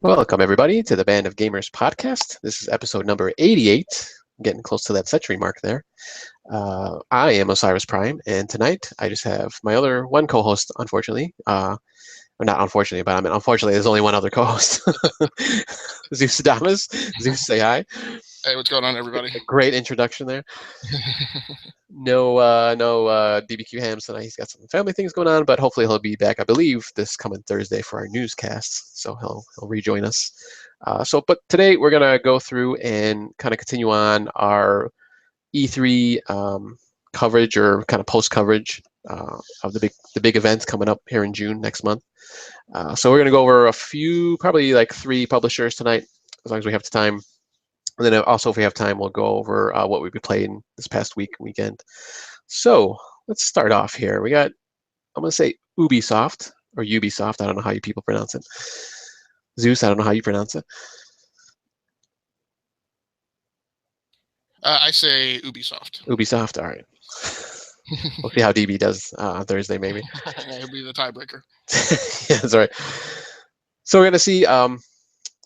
Welcome, everybody, to the Band of Gamers podcast. This is episode number 88. Getting close to that century mark there. I am Osiris Prime, and tonight I just have my other one co-host, unfortunately. Or not unfortunately, but I mean, unfortunately, there's only one other co-host. Zeux Adamas. Zeux, say hi. Hey, what's going on, everybody? A great introduction there. No DBQ Hams tonight. He's got some family things going on, but hopefully he'll be back, I believe, this coming Thursday for our newscasts. So he'll rejoin us. But today we're gonna go through and kind of continue on our E3 coverage or kind of post coverage of the big events coming up here in June next month. So we're gonna go over a few, probably like 3 publishers tonight, as long as we have the time. And then also, if we have time, we'll go over what we've been playing this past weekend. So let's start off here. We got, I'm going to say Ubisoft, or Ubisoft. I don't know how you people pronounce it. Zeus, I don't know how you pronounce it. I say Ubisoft. Ubisoft, all right. We'll see how DB does on Thursday, maybe. He'll be the tiebreaker. Yeah, that's right. So we're going to see...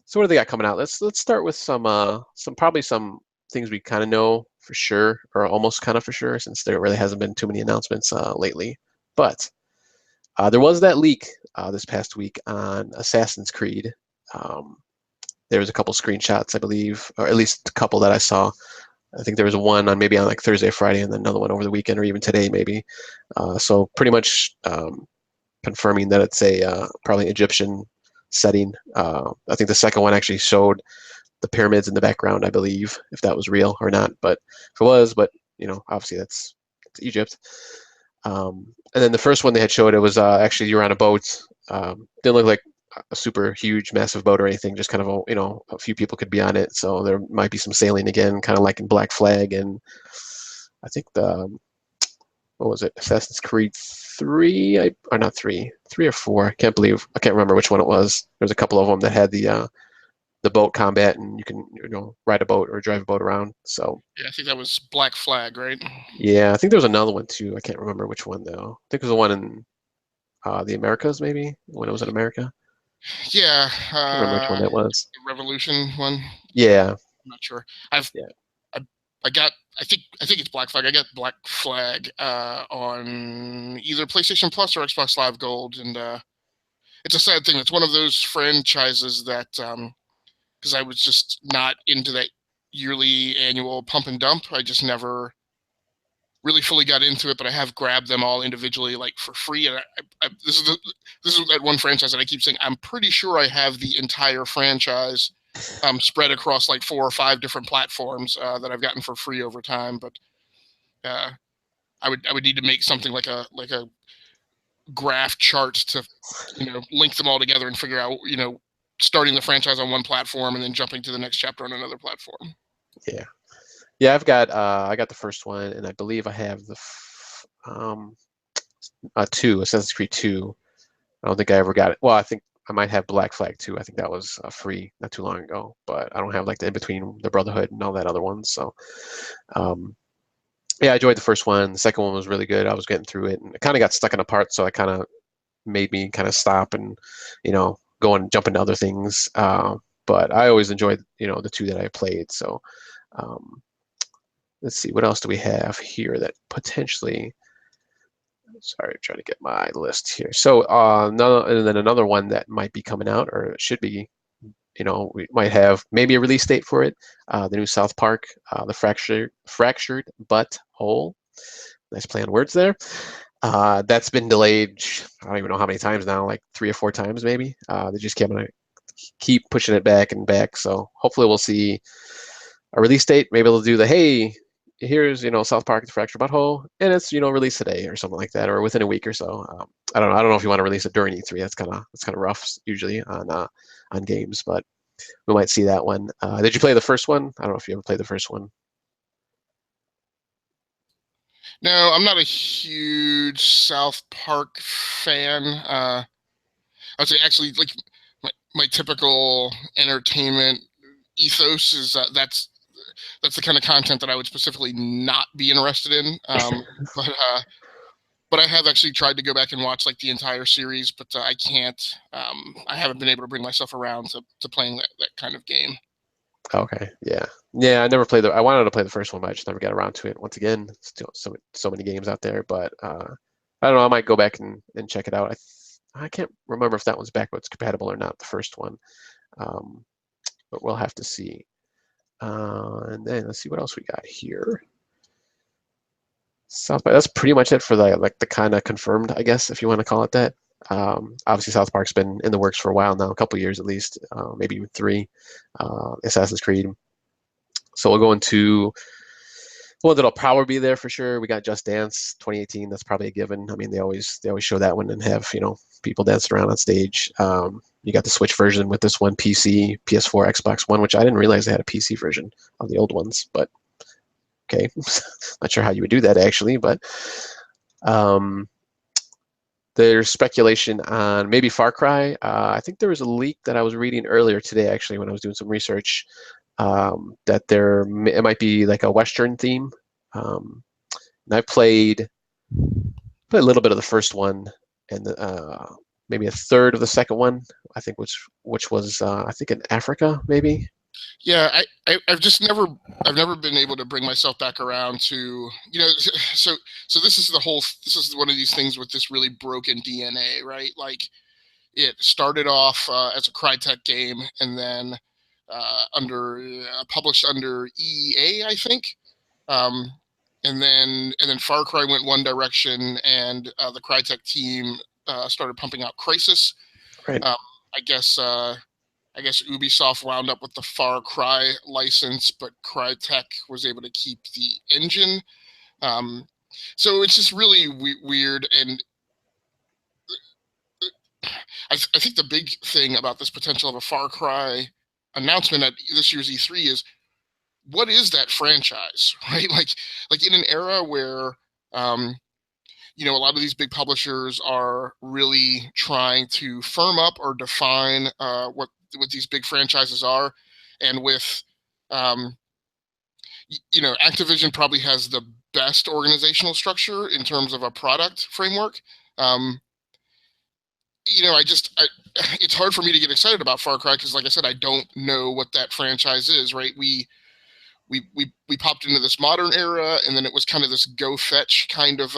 So what do they got coming out? Let's start with some things we kind of know for sure, or almost kind of for sure, since there really hasn't been too many announcements lately. But there was that leak this past week on Assassin's Creed. There was a couple screenshots, I believe, or at least a couple that I saw. I think there was one on maybe on like Thursday, Friday, and then another one over the weekend, or even today, maybe. So pretty much confirming that it's a probably Egyptian setting. I think the second one actually showed the pyramids in the background, I believe, if that was real or not. But if it was, but obviously it's Egypt. And then the first one they had showed, it was actually you're on a boat. Didn't look like a super huge, massive boat or anything. Just kind of a few people could be on it. So there might be some sailing again, kind of like in Black Flag, and I think what was it? Assassin's Creed 3, or not 3 or 4. I can't remember which one it was. There's a couple of them that had the boat combat, and you can ride a boat or drive a boat around. So yeah, I think that was Black Flag, right? Yeah, I think there was another one too. I can't remember which one though. I think it was the one in the Americas, maybe when it was in America. Yeah, I can't remember which one that was. The Revolution one. Yeah, I'm not sure. I think it's Black Flag. I got Black Flag on either PlayStation Plus or Xbox Live Gold, and it's a sad thing. It's one of those franchises that because I was just not into that yearly annual pump and dump. I just never really fully got into it, but I have grabbed them all individually, like for free. And this is that one franchise that I keep saying I'm pretty sure I have the entire franchise spread across like 4 or 5 different platforms that I've gotten for free over time. But I would need to make something like a graph chart to link them all together and figure out starting the franchise on one platform and then jumping to the next chapter on another platform. Yeah, I've got I got the first one, and I believe I have the 2, Assassin's Creed 2. I don't think I ever got it. Well, I think I might have Black Flag 2. I think that was free not too long ago, but I don't have like the in between, the Brotherhood and all that other ones. So yeah, I enjoyed the first one. The second one was really good. I was getting through it, and it kind of got stuck in a part, so it kind of made me kind of stop and go and jump into other things. But I always enjoyed the 2 that I played. So let's see, what else do we have here that potentially... Sorry, I'm trying to get my list here. So and then another one that might be coming out, or should be, we might have maybe a release date for it. The new South Park, the fractured but whole. Nice play on words there. That's been delayed, I don't even know how many times now, like 3 or 4 times maybe. They just keep pushing it back and back. So hopefully we'll see a release date. Maybe they'll do the, hey, here's South Park the Fractured Butthole, and it's released today or something like that, or within a week or so. I don't know if you want to release it during E3. That's kind of rough usually on games, but we might see that one. Did you play the first one? I don't know if you ever played the first one. No, I'm not a huge South Park fan. I would say actually, like my typical entertainment ethos is that's the kind of content that I would specifically not be interested in. But but I have actually tried to go back and watch like the entire series, but I can't. I haven't been able to bring myself around to playing that kind of game. Okay, yeah, yeah. I never played I wanted to play the first one, but I just never got around to it. Once again, still so many games out there, but I don't know. I might go back and check it out. I can't remember if that one's backwards compatible or not. The first one, but we'll have to see. And then let's see what else we got here. South Park. That's pretty much it for the kind of confirmed, I guess, if you want to call it that. Obviously, South Park's been in the works for a while now, a couple years at least, maybe even 3. Assassin's Creed. So we'll go into one that'll probably be there for sure. We got Just Dance 2018. That's probably a given. I mean, they always show that one and have people dancing around on stage. You got the Switch version with this one, PC, PS4, Xbox One, which I didn't realize they had a PC version of the old ones, but okay. Not sure how you would do that actually, but there's speculation on maybe Far Cry. I think there was a leak that I was reading earlier today actually when I was doing some research that it might be like a Western theme. And I played a little bit of the first one and maybe a third of the second one, I think, which was I think in Africa maybe. Yeah, I've just never been able to bring myself back around to so this is one of these things with this really broken DNA, right? Like it started off as a Crytek game and then published under EA, I think, and then Far Cry went one direction and the Crytek team started pumping out Crysis. Right. I guess Ubisoft wound up with the Far Cry license, but Crytek was able to keep the engine. So it's just really weird. And I think the big thing about this potential of a Far Cry announcement at this year's E3 is, what is that franchise, right? Like in an era where a lot of these big publishers are really trying to firm up or define what these big franchises are, and with Activision probably has the best organizational structure in terms of a product framework. It's hard for me to get excited about Far Cry because, like I said, I don't know what that franchise is, right? We popped into this modern era, and then it was kind of this go fetch kind of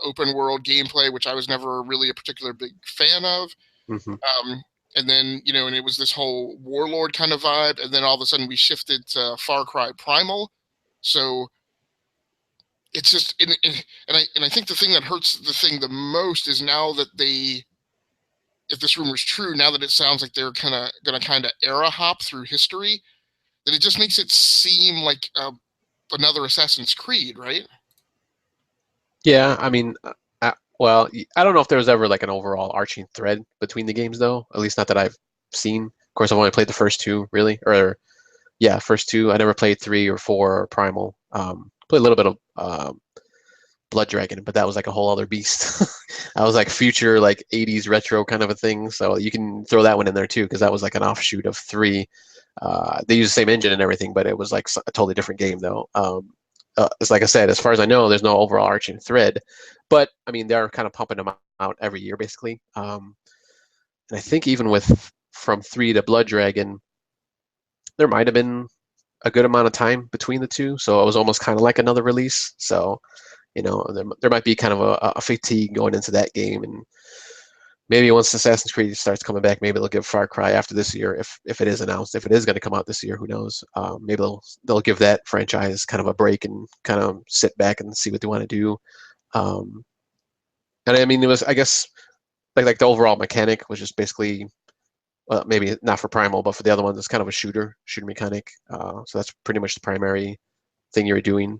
open world gameplay, which I was never really a particular big fan of. Mm-hmm. And then and it was this whole warlord kind of vibe, and then all of a sudden we shifted to Far Cry Primal. So it's just and I think the thing that hurts the thing the most is now that if this rumor is true, now that it sounds like they're gonna era hop through history, that it just makes it seem like another Assassin's Creed, right? Yeah, I mean, well, I don't know if there was ever like an overall arching thread between the games, though. At least not that I've seen. Of course, I've only played the first 2, really, or yeah, first 2. I never played 3 or 4 or Primal. Played a little bit of Blood Dragon, but that was like a whole other beast. That was like future, like 80s retro kind of a thing. So you can throw that one in there too, because that was like an offshoot of 3. They use the same engine and everything, but it was like a totally different game, though. It's like I said, as far as I know, there's no overall arching thread, but I mean they're kind of pumping them out every year, basically. And I think even from 3 to Blood Dragon, there might have been a good amount of time between the 2, so it was almost kind of like another release. So there might be kind of a fatigue going into that game, and maybe once Assassin's Creed starts coming back, maybe they'll give Far Cry after this year, if it is announced. If it is going to come out this year, who knows? Maybe they'll give that franchise kind of a break and kind of sit back and see what they want to do. And I mean, it was, I guess, like the overall mechanic was just basically, well, maybe not for Primal, but for the other ones, it's kind of a shooter mechanic. So that's pretty much the primary thing you're doing.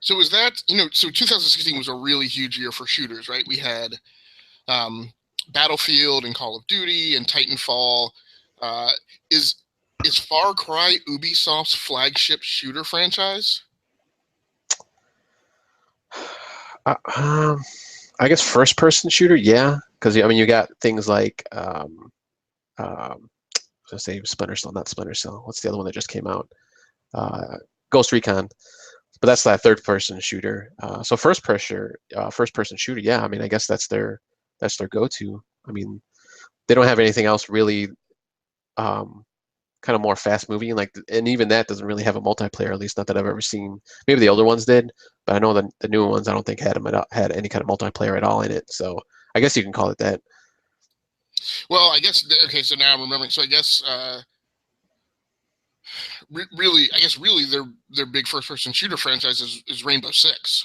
So is that, so 2016 was a really huge year for shooters, right? We had Battlefield and Call of Duty and Titanfall. Is Far Cry Ubisoft's flagship shooter franchise? I guess first-person shooter, yeah, because I mean you got things like say Splinter Cell, not Splinter Cell. What's the other one that just came out? Ghost Recon. but that's that third-person shooter. So first-person shooter, yeah. I mean, I guess that's their go-to. I mean, they don't have anything else really kind of more fast-moving, like, and even that doesn't really have a multiplayer, at least not that I've ever seen. Maybe the older ones did, but I know the newer ones I don't think had any kind of multiplayer at all in it. So I guess you can call it that. Well, I guess okay. So now I'm remembering. So I guess really their big first-person shooter franchise is Rainbow Six.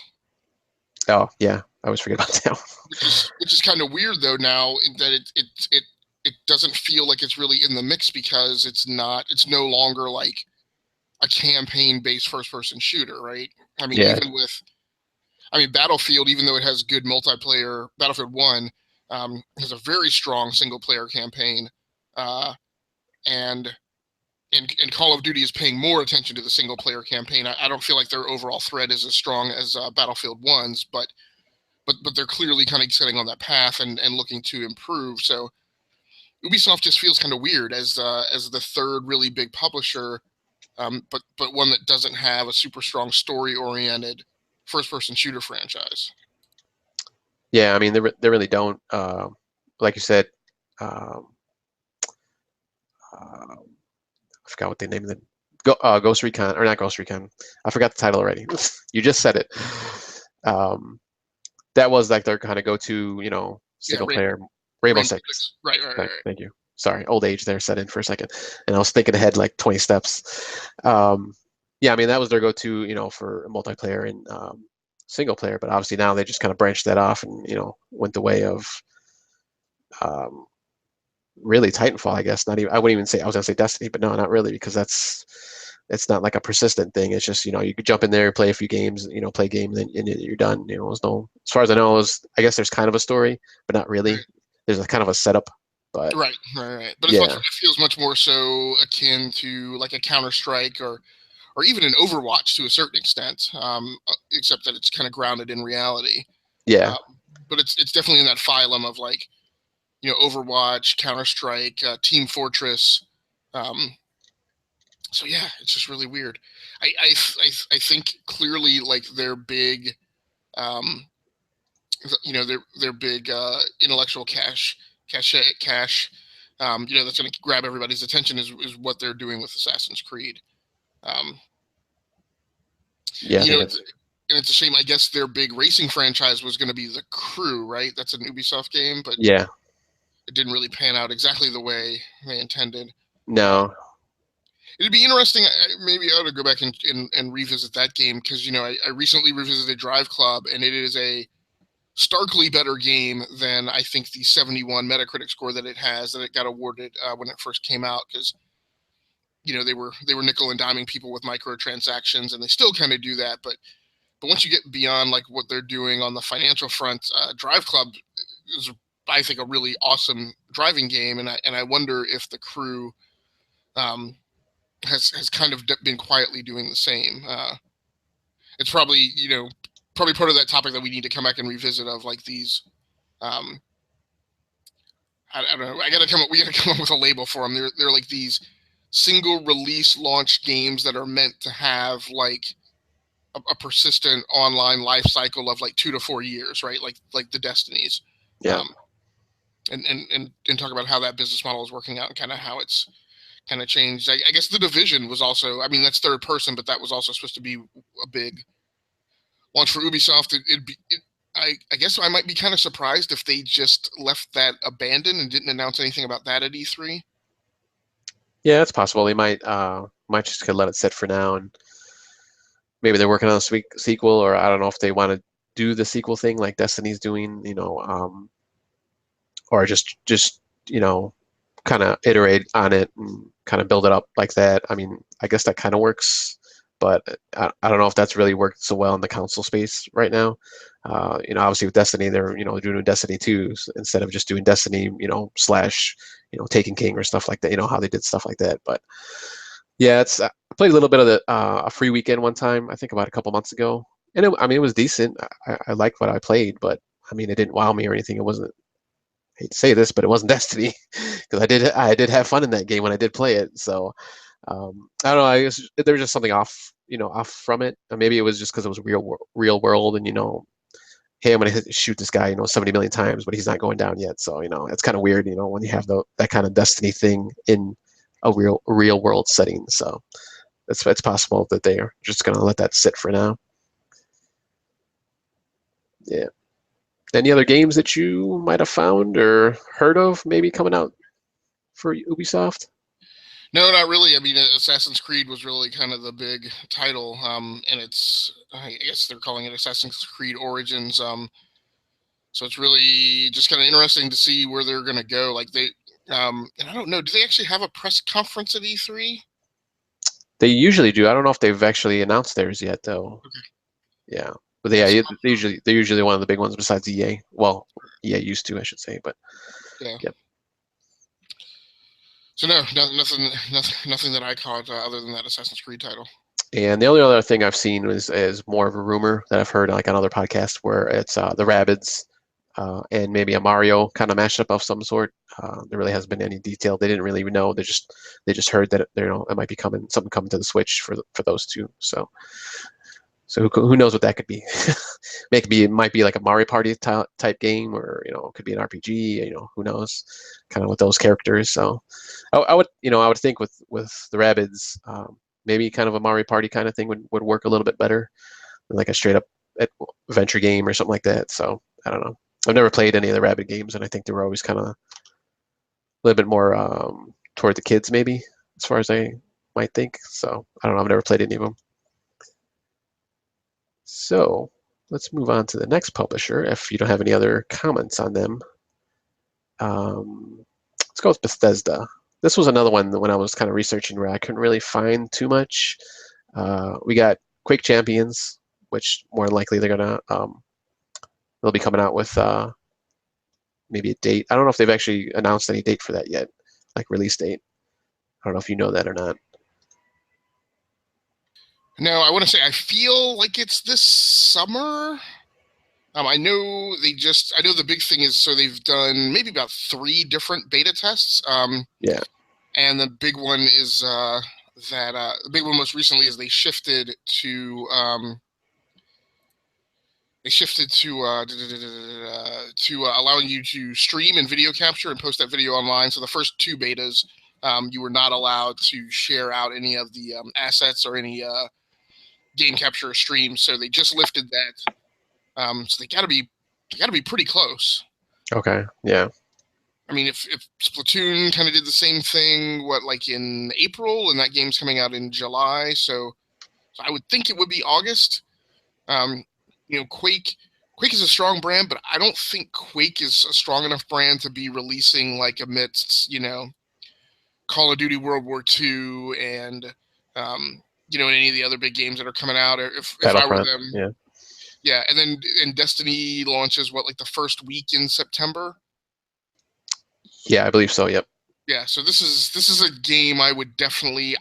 Oh yeah, I always forget about that one. Which is kind of weird though now in that it doesn't feel like it's really in the mix because it's no longer like a campaign-based first-person shooter, right? I mean, Yeah. Battlefield, even though it has good multiplayer, Battlefield 1 has a very strong single-player campaign, and Call of Duty is paying more attention to the single-player campaign. I don't feel like their overall thread is as strong as Battlefield 1's, but they're clearly kind of setting on that path and looking to improve. So Ubisoft just feels kind of weird as the third really big publisher, but one that doesn't have a super strong story-oriented first-person shooter franchise. Yeah, I mean, they really don't. Like you said, I forgot what they named it. Ghost Recon, or not Ghost Recon. I forgot the title already. You just said it. That was like their kind of go-to, single player. Rainbow Six. Right. Thank you. Sorry, old age there set in for a second, and I was thinking ahead like 20 steps. Yeah, I mean, that was their go-to, for multiplayer and single player. But obviously now they just kind of branched that off and went the way of really Titanfall, I guess. Not even, I wouldn't even say, I was gonna say Destiny, but no, not really, because it's not like a persistent thing. It's just, you could jump in there, play a few games, play a game, and then you're done. As far as I know, I guess there's kind of a story, but not really. Right. There's a kind of a setup, but right. But it feels much more so akin to like a Counter-Strike or even an Overwatch to a certain extent, except that it's kind of grounded in reality. Yeah. But it's definitely in that phylum of like, Overwatch, Counter-Strike, Team Fortress. So yeah, it's just really weird. I think clearly like their big, their big intellectual cache, that's going to grab everybody's attention is what they're doing with Assassin's Creed. Yeah, and it's a shame. I guess their big racing franchise was going to be The Crew, right? That's an Ubisoft game, but yeah, it didn't really pan out exactly the way they intended. No. It'd be interesting. Maybe I ought to go back and revisit that game because I recently revisited Drive Club, and it is a starkly better game than I think the 71 Metacritic score that it has, that it got awarded when it first came out, because they were nickel and diming people with microtransactions, and they still kind of do that, but once you get beyond like what they're doing on the financial front, Drive Club is, I think, a really awesome driving game, and I wonder if The Crew has kind of been quietly doing the same. It's probably part of that topic that we need to come back and revisit, of like these. I don't know. We got to come up with a label for them. They're like these single release launch games that are meant to have like a persistent online life cycle of like 2 to 4 years, right? Like the Destinies. Yeah. And talk about how that business model is working out and kind of how it's kind of changed. I guess The Division was also, that's third person, but that was also supposed to be a big launch for Ubisoft. I guess I might be kind of surprised if they just left that abandoned and didn't announce anything about that at E3. Yeah, it's possible. They might just let it sit for now, and maybe they're working on a sequel, or I don't know if they want to do the sequel thing like Destiny's doing, or just kind of iterate on it and kind of build it up like that. I guess that kind of works, but I don't know if that's really worked so well in the console space right now. Obviously with Destiny, they're doing Destiny 2 instead of just doing Destiny, slash, Taken King or stuff like that. How they did stuff like that. But yeah, I played a little bit of a free weekend one time, I think about a couple months ago, and it was decent. I liked what I played, but it didn't wow me or anything. It wasn't. I hate to say this, but it wasn't Destiny, because I did have fun in that game when I did play it. So I don't know. I guess there was just something off off from it. Or maybe it was just because it was real world, and hey, I'm gonna shoot this guy, 70 million times, but he's not going down yet. So it's kind of weird, when you have that kind of Destiny thing in a real world setting. So it's possible that they are just gonna let that sit for now. Yeah. Any other games that you might have found or heard of maybe coming out for Ubisoft? No, not really. I mean, Assassin's Creed was really kind of the big title, and I guess they're calling it Assassin's Creed Origins. So it's really just kind of interesting to see where they're going to go. Like and I don't know, do they actually have a press conference at E3? They usually do. I don't know if they've actually announced theirs yet, though. Okay. Yeah, but Yeah, so, they're usually one of the big ones besides EA. Well, EA used to, I should say, but yeah. Yep. So no, nothing that I caught other than that Assassin's Creed title. And the only other thing I've seen is more of a rumor that I've heard like on other podcasts where it's the Rabbids and maybe a Mario kind of mashup of some sort. There really hasn't been any detail. They didn't really even know. They just heard that it might be something coming to the Switch for those two. So who knows what that could be? It might be like a Mario Party type game, or it could be an RPG. Who knows? Kind of with those characters. So I would think with the Rabbids, maybe kind of a Mario Party kind of thing would work a little bit better than like a straight up adventure game or something like that. So I don't know. I've never played any of the Rabbid games, and I think they were always kind of a little bit more toward the kids, maybe, as far as I might think. So I don't know. I've never played any of them. So let's move on to the next publisher. If you don't have any other comments on them, let's go with Bethesda. This was another one that when I was kind of researching where I couldn't really find too much. We got Qauke Champions, which more than likely they'll be coming out with maybe a date. I don't know if they've actually announced any date for that yet, like release date. I don't know if you know that or not. No, I want to say I feel like it's this summer. I know I know the big thing is, so they've done maybe about 3 different beta tests. Yeah. And the big one is the big one most recently is they shifted to allowing you to stream and video capture and post that video online. So the first 2 betas, you were not allowed to share out any of the assets or any game capture or stream. So they just lifted that. So they got to be pretty close. Okay. Yeah. I mean, if Splatoon kind of did the same thing, like in April, and that game's coming out in July, so I would think it would be August. Qauke is a strong brand, but I don't think Qauke is a strong enough brand to be releasing like amidst Call of Duty World War II and any of the other big games that are coming out. If I were them, yeah, and Destiny launches like the first week in September. Yeah, I believe so. Yep. Yeah, so this is a game I would definitely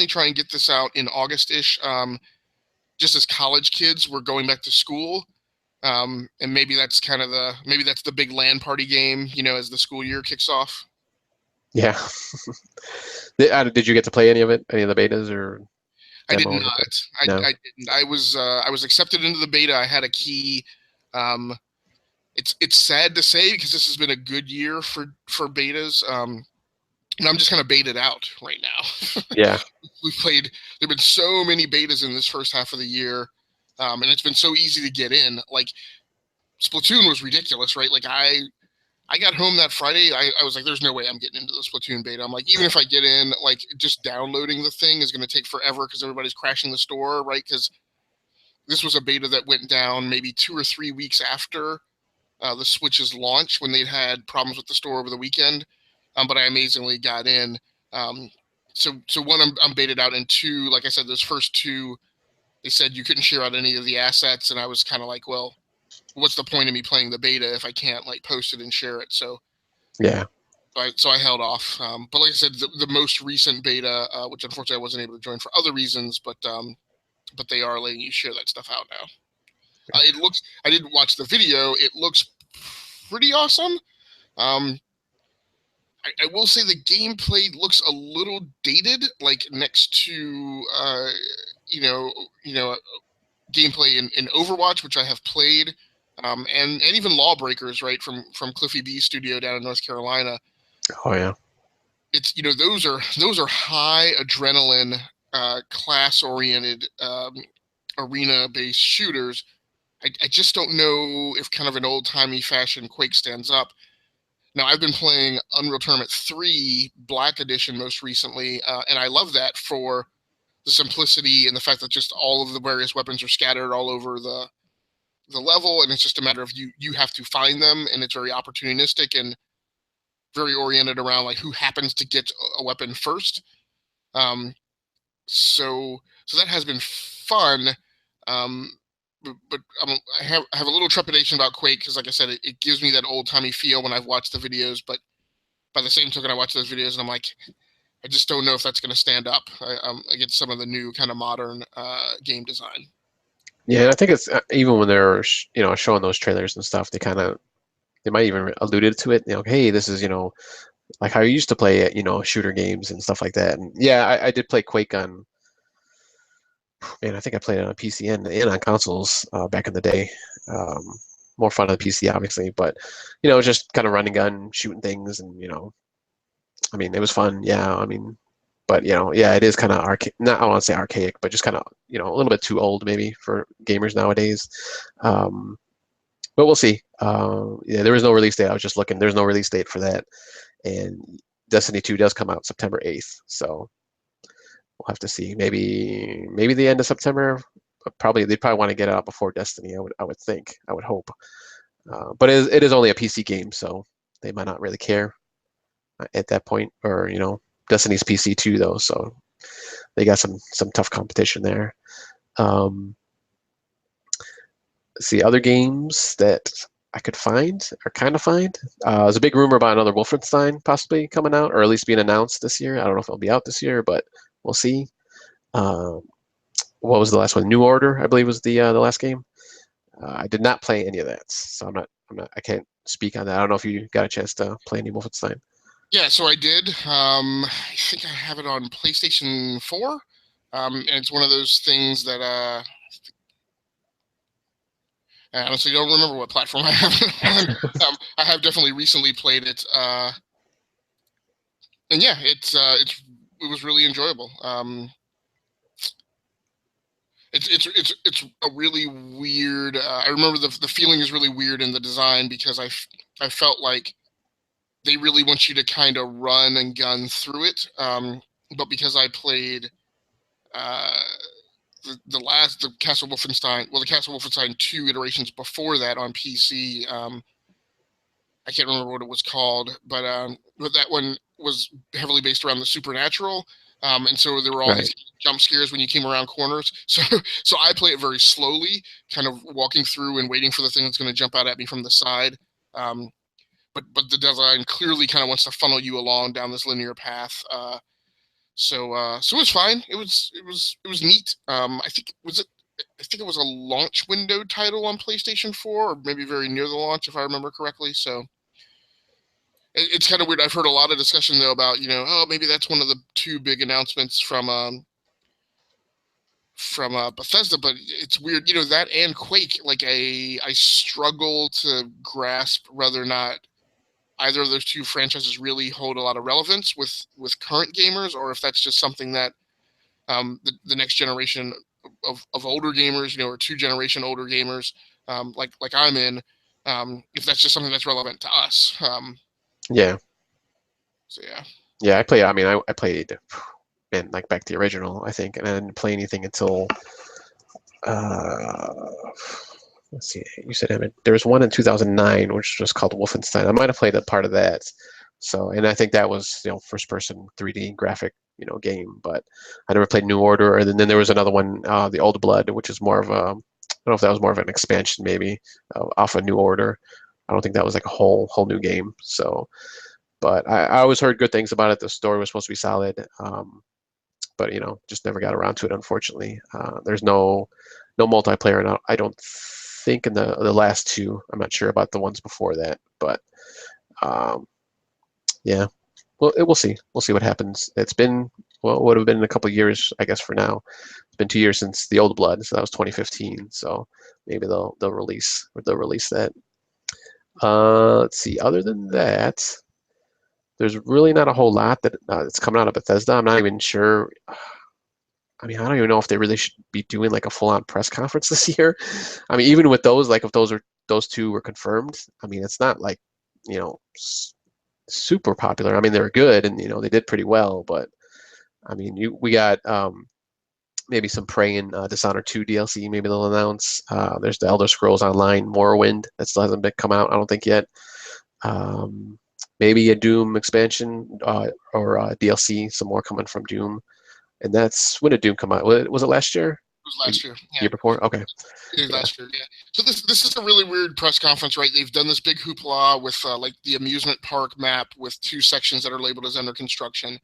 try and get this out in August-ish. Just as college kids were going back to school, and maybe that's the big LAN party game, as the school year kicks off. Yeah. Did you get to play any of it? Any of the betas or? I did not. No. I didn't. I was accepted into the beta. I had a key. It's sad to say because this has been a good year for betas. And I'm just kind of baited out right now. Yeah. There've been so many betas in this first half of the year, and it's been so easy to get in. Like Splatoon was ridiculous, right? Like I got home that Friday, I was like, there's no way I'm getting into the Splatoon beta. I'm like, even if I get in, like just downloading the thing is going to take forever because everybody's crashing the store, right? Because this was a beta that went down maybe 2 or 3 weeks after the Switch's launch when they'd had problems with the store over the weekend. But I amazingly got in. So one, I'm baited out, and 2, like I said, those first 2, they said you couldn't share out any of the assets, and I was kind of like, well, what's the point of me playing the beta if I can't like post it and share it? So yeah. So I held off. But like I said, the most recent beta, which unfortunately I wasn't able to join for other reasons, but they are letting you share that stuff out now. I did watch the video. It looks pretty awesome. I will say the gameplay looks a little dated, like next to gameplay in Overwatch, which I have played, and even Lawbreakers, right, from Cliffy B Studio down in North Carolina. Oh yeah. It's those are high adrenaline, class oriented, arena based shooters. I just don't know if kind of an old timey fashion Quake stands up. Now I've been playing Unreal Tournament 3 Black Edition most recently, and I love that for the simplicity and the fact that just all of the various weapons are scattered all over the level, and it's just a matter of you have to find them, and it's very opportunistic and very oriented around like who happens to get a weapon first. So that has been fun. But I have a little trepidation about Quake because, like I said, it gives me that old timey feel when I've watched the videos. But by the same token, I watch those videos and I'm like, I just don't know if that's going to stand up against some of the new kind of modern game design. Yeah, and I think it's even when they're showing those trailers and stuff, they might even alluded to it. Hey, this is like how you used to play shooter games and stuff like that. And yeah, I did play Quake on. Man, I think I played it on PC and on consoles back in the day. More fun on the PC, obviously, but just kind of running gun, shooting things, and I mean, it was fun. Yeah, I mean, but yeah, it is kind of archaic. Not I don't want to say archaic, but just kind of a little bit too old maybe for gamers nowadays. But we'll see. Yeah, there was no release date. I was just looking. There's no release date for that, and Destiny 2 does come out September 8th, so. We'll have to see. Maybe the end of September. They'd probably want to get it out before Destiny. I would think. I would hope. But it is only a PC game, so they might not really care at that point. Or Destiny's PC too, though, so they got some tough competition there. See other games that I could find or kind of find. There's a big rumor about another Wolfenstein possibly coming out, or at least being announced this year. I don't know if it'll be out this year, but we'll see. What was the last one? New Order, I believe, was the last game. I did not play any of that, so I can't speak on that. I don't know if you got a chance to play any Wolfenstein. Yeah, so I did. I think I have it on PlayStation 4, and it's one of those things that I honestly don't remember what platform I have it on. I have definitely recently played it, and yeah, it was really enjoyable. It's a really weird. I remember the feeling is really weird in the design because I felt like they really want you to kind of run and gun through it. But because I played the Castle Wolfenstein 2 iterations before that on PC. I can't remember what it was called, but that one was heavily based around the supernatural. And so there were all these jump scares when you came around corners. So I play it very slowly, kind of walking through and waiting for the thing that's going to jump out at me from the side. But the design clearly kind of wants to funnel you along down this linear path. So it was fine. It was neat. I think it was a launch window title on PlayStation 4, or maybe very near the launch, if I remember correctly. So it's kind of weird. I've heard a lot of discussion though about maybe that's one of the two big announcements from Bethesda, but it's weird. That and Quake. Like I struggle to grasp whether or not either of those two franchises really hold a lot of relevance with current gamers, or if that's just something that the next generation of older gamers, or 2-generation older gamers, like I'm in, if that's just something that's relevant to us. Yeah. So yeah. Yeah, I played. I mean, I played, man, like back to the original, I think, and I didn't play anything until. Let's see. You said there was one in 2009, which was called Wolfenstein. I might have played a part of that. So, and I think that was first-person 3D graphic game, but I never played New Order. And then there was another one, the Old Blood, which is more of a, I don't know if that was more of an expansion maybe off of New Order. I don't think that was like a whole new game. So, but I always heard good things about it. The story was supposed to be solid, but just never got around to it, unfortunately. There's no multiplayer, and I don't think in the last two. I'm not sure about the ones before that, but yeah. well, we'll see. We'll see what happens. It's been, well, it would have been a couple of years, I guess, for now. It's been 2 years since the Old Blood, so that was 2015. So maybe they'll release that. Let's see. Other than that, there's really not a whole lot that's coming out of Bethesda. I'm not even sure. I mean, I don't even know if they really should be doing like a full-on press conference this year. I mean, even with those, like if those two were confirmed, I mean, it's not like, you know, super popular. I mean, they were good and, you know, they did pretty well, but I mean, we got maybe some Prey and Dishonored 2 DLC. Maybe they'll announce. There's the Elder Scrolls Online Morrowind that still hasn't been come out, I don't think yet. Maybe a Doom expansion or DLC, some more coming from Doom. And that's, when did Doom come out? Was it last year? It was last year. Yeah. Year before? Okay. It was last year, yeah. So this is a really weird press conference, right? They've done this big hoopla with like the amusement park map with 2 sections that are labeled as under construction.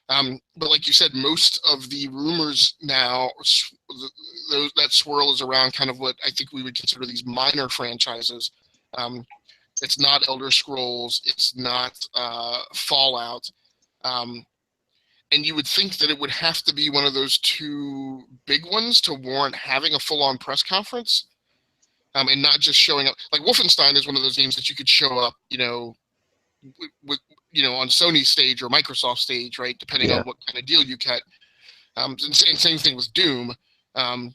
But like you said, most of the rumors now, that swirl is around kind of what I think we would consider these minor franchises. It's not Elder Scrolls. It's not Fallout. And you would think that it would have to be one of those 2 big ones to warrant having a full-on press conference, and not just showing up. Like Wolfenstein is one of those games that you could show up, you know, with on Sony's stage or Microsoft stage, right? Depending on what kind of deal you cut. And same thing with Doom. I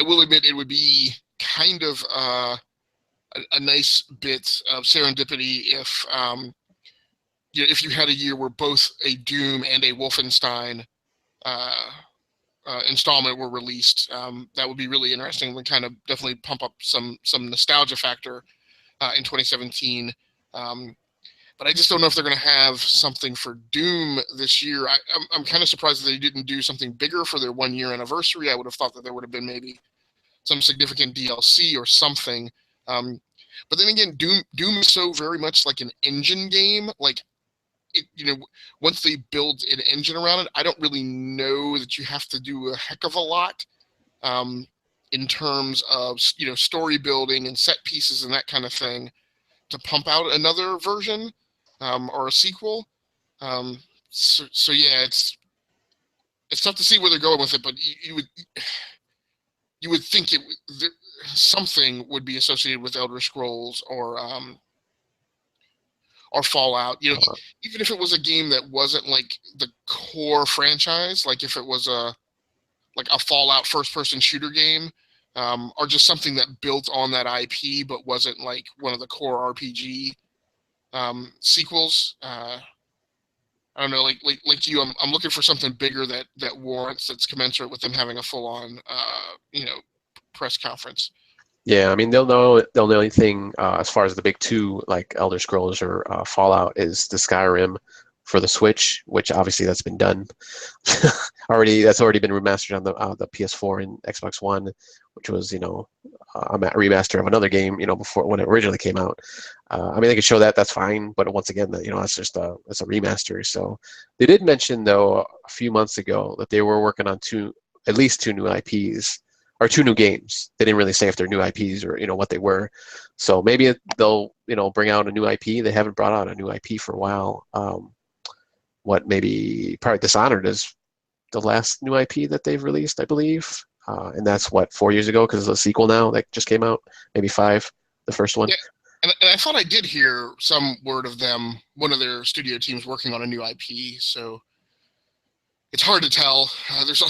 will admit it would be kind of a nice bit of serendipity if you had a year where both a Doom and a Wolfenstein installment were released. That would be really interesting. Would kind of definitely pump up some nostalgia factor in 2017. But I just don't know if they're going to have something for Doom this year. I'm kind of surprised that they didn't do something bigger for their 1-year anniversary. I would have thought that there would have been maybe some significant DLC or something. But then again, Doom is so very much like an engine game. Like, once they build an engine around it, I don't really know that you have to do a heck of a lot in terms of story building and set pieces and that kind of thing to pump out another version or a sequel. So yeah, it's tough to see where they're going with it, but you would think something would be associated with Elder Scrolls or Fallout. Even if it was a game that wasn't like the core franchise, like if it was a Fallout first-person shooter game, or just something that built on that IP but wasn't like one of the core RPG sequels. I don't know, like you, I'm looking for something bigger that warrants, that's commensurate with them having a full-on press conference. Yeah, I mean they'll know the only thing as far as the big 2 like Elder Scrolls or Fallout is the Skyrim for the Switch, which obviously that's been done already. That's already been remastered on the PS4 and Xbox One, which was a remaster of another game before when it originally came out. I mean they could show that's fine, but once again that's just it's a remaster. So they did mention though a few months ago that they were working on at least two new IPs. Or 2 new games. They didn't really say if they're new IPs or what they were. So maybe they'll bring out a new IP. They haven't brought out a new IP for a while. Probably Dishonored is the last new IP that they've released, I believe. And that's 4 years ago because it's a sequel now that just came out. Maybe 5, the first one. Yeah, and I thought I did hear some word of them, one of their studio teams working on a new IP. So it's hard to tell. There's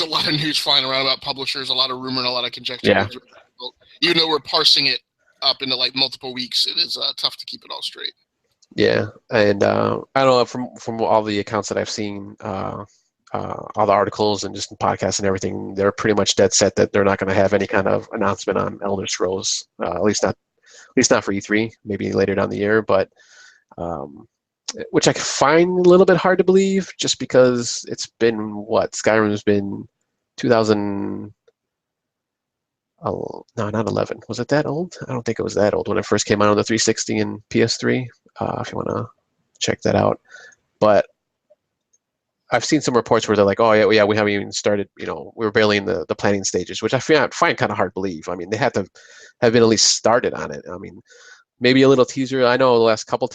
a lot of news flying around about publishers, a lot of rumor and a lot of conjecture. Yeah. Even though we're parsing it up into like multiple weeks, it is tough to keep it all straight. Yeah, and I don't know, from all the accounts that I've seen, all the articles and just podcasts and everything, they're pretty much dead set that they're not going to have any kind of announcement on Elder Scrolls, at least not for E3. Maybe later down the year, but. Which I find a little bit hard to believe, just because it's been Skyrim's been 2000. Oh no, not 11. Was it that old? I don't think it was that old when it first came out on the 360 and PS3. If you want to check that out, but I've seen some reports where they're like, oh yeah, we haven't even started. We're barely in the planning stages, which I find kind of hard to believe. I mean, they had to have been at least started on it. I mean. maybe a little teaser. I know the last couple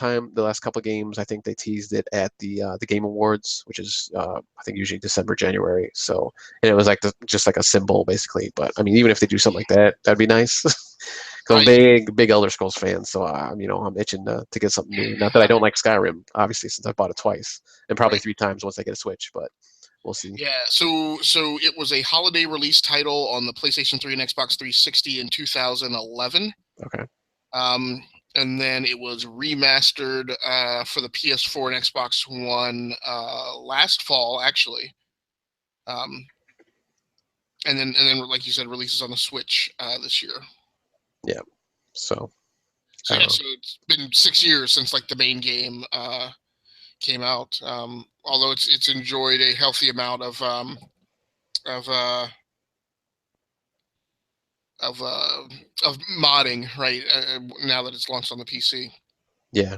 games, I think they teased it at the Game Awards, which is I think usually December, January. So, and it was like just like a symbol basically. But I mean, even if they do something like that, that'd be nice. Because I'm Right. big Elder Scrolls fan, so I'm itching to get something new. Not that I don't like Skyrim, obviously, since I bought it twice and probably Right. 3 times once I get a Switch. But we'll see. Yeah. So it was a holiday release title on the PlayStation 3 and Xbox 360 in 2011. Okay. And then it was remastered for the PS4 and Xbox One last fall, actually. And then, like you said, releases on the Switch this year. Yeah. So. So yeah, so it's been 6 years since like the main game came out. Although it's enjoyed a healthy amount of modding, right? Now that it's launched on the PC. Yeah.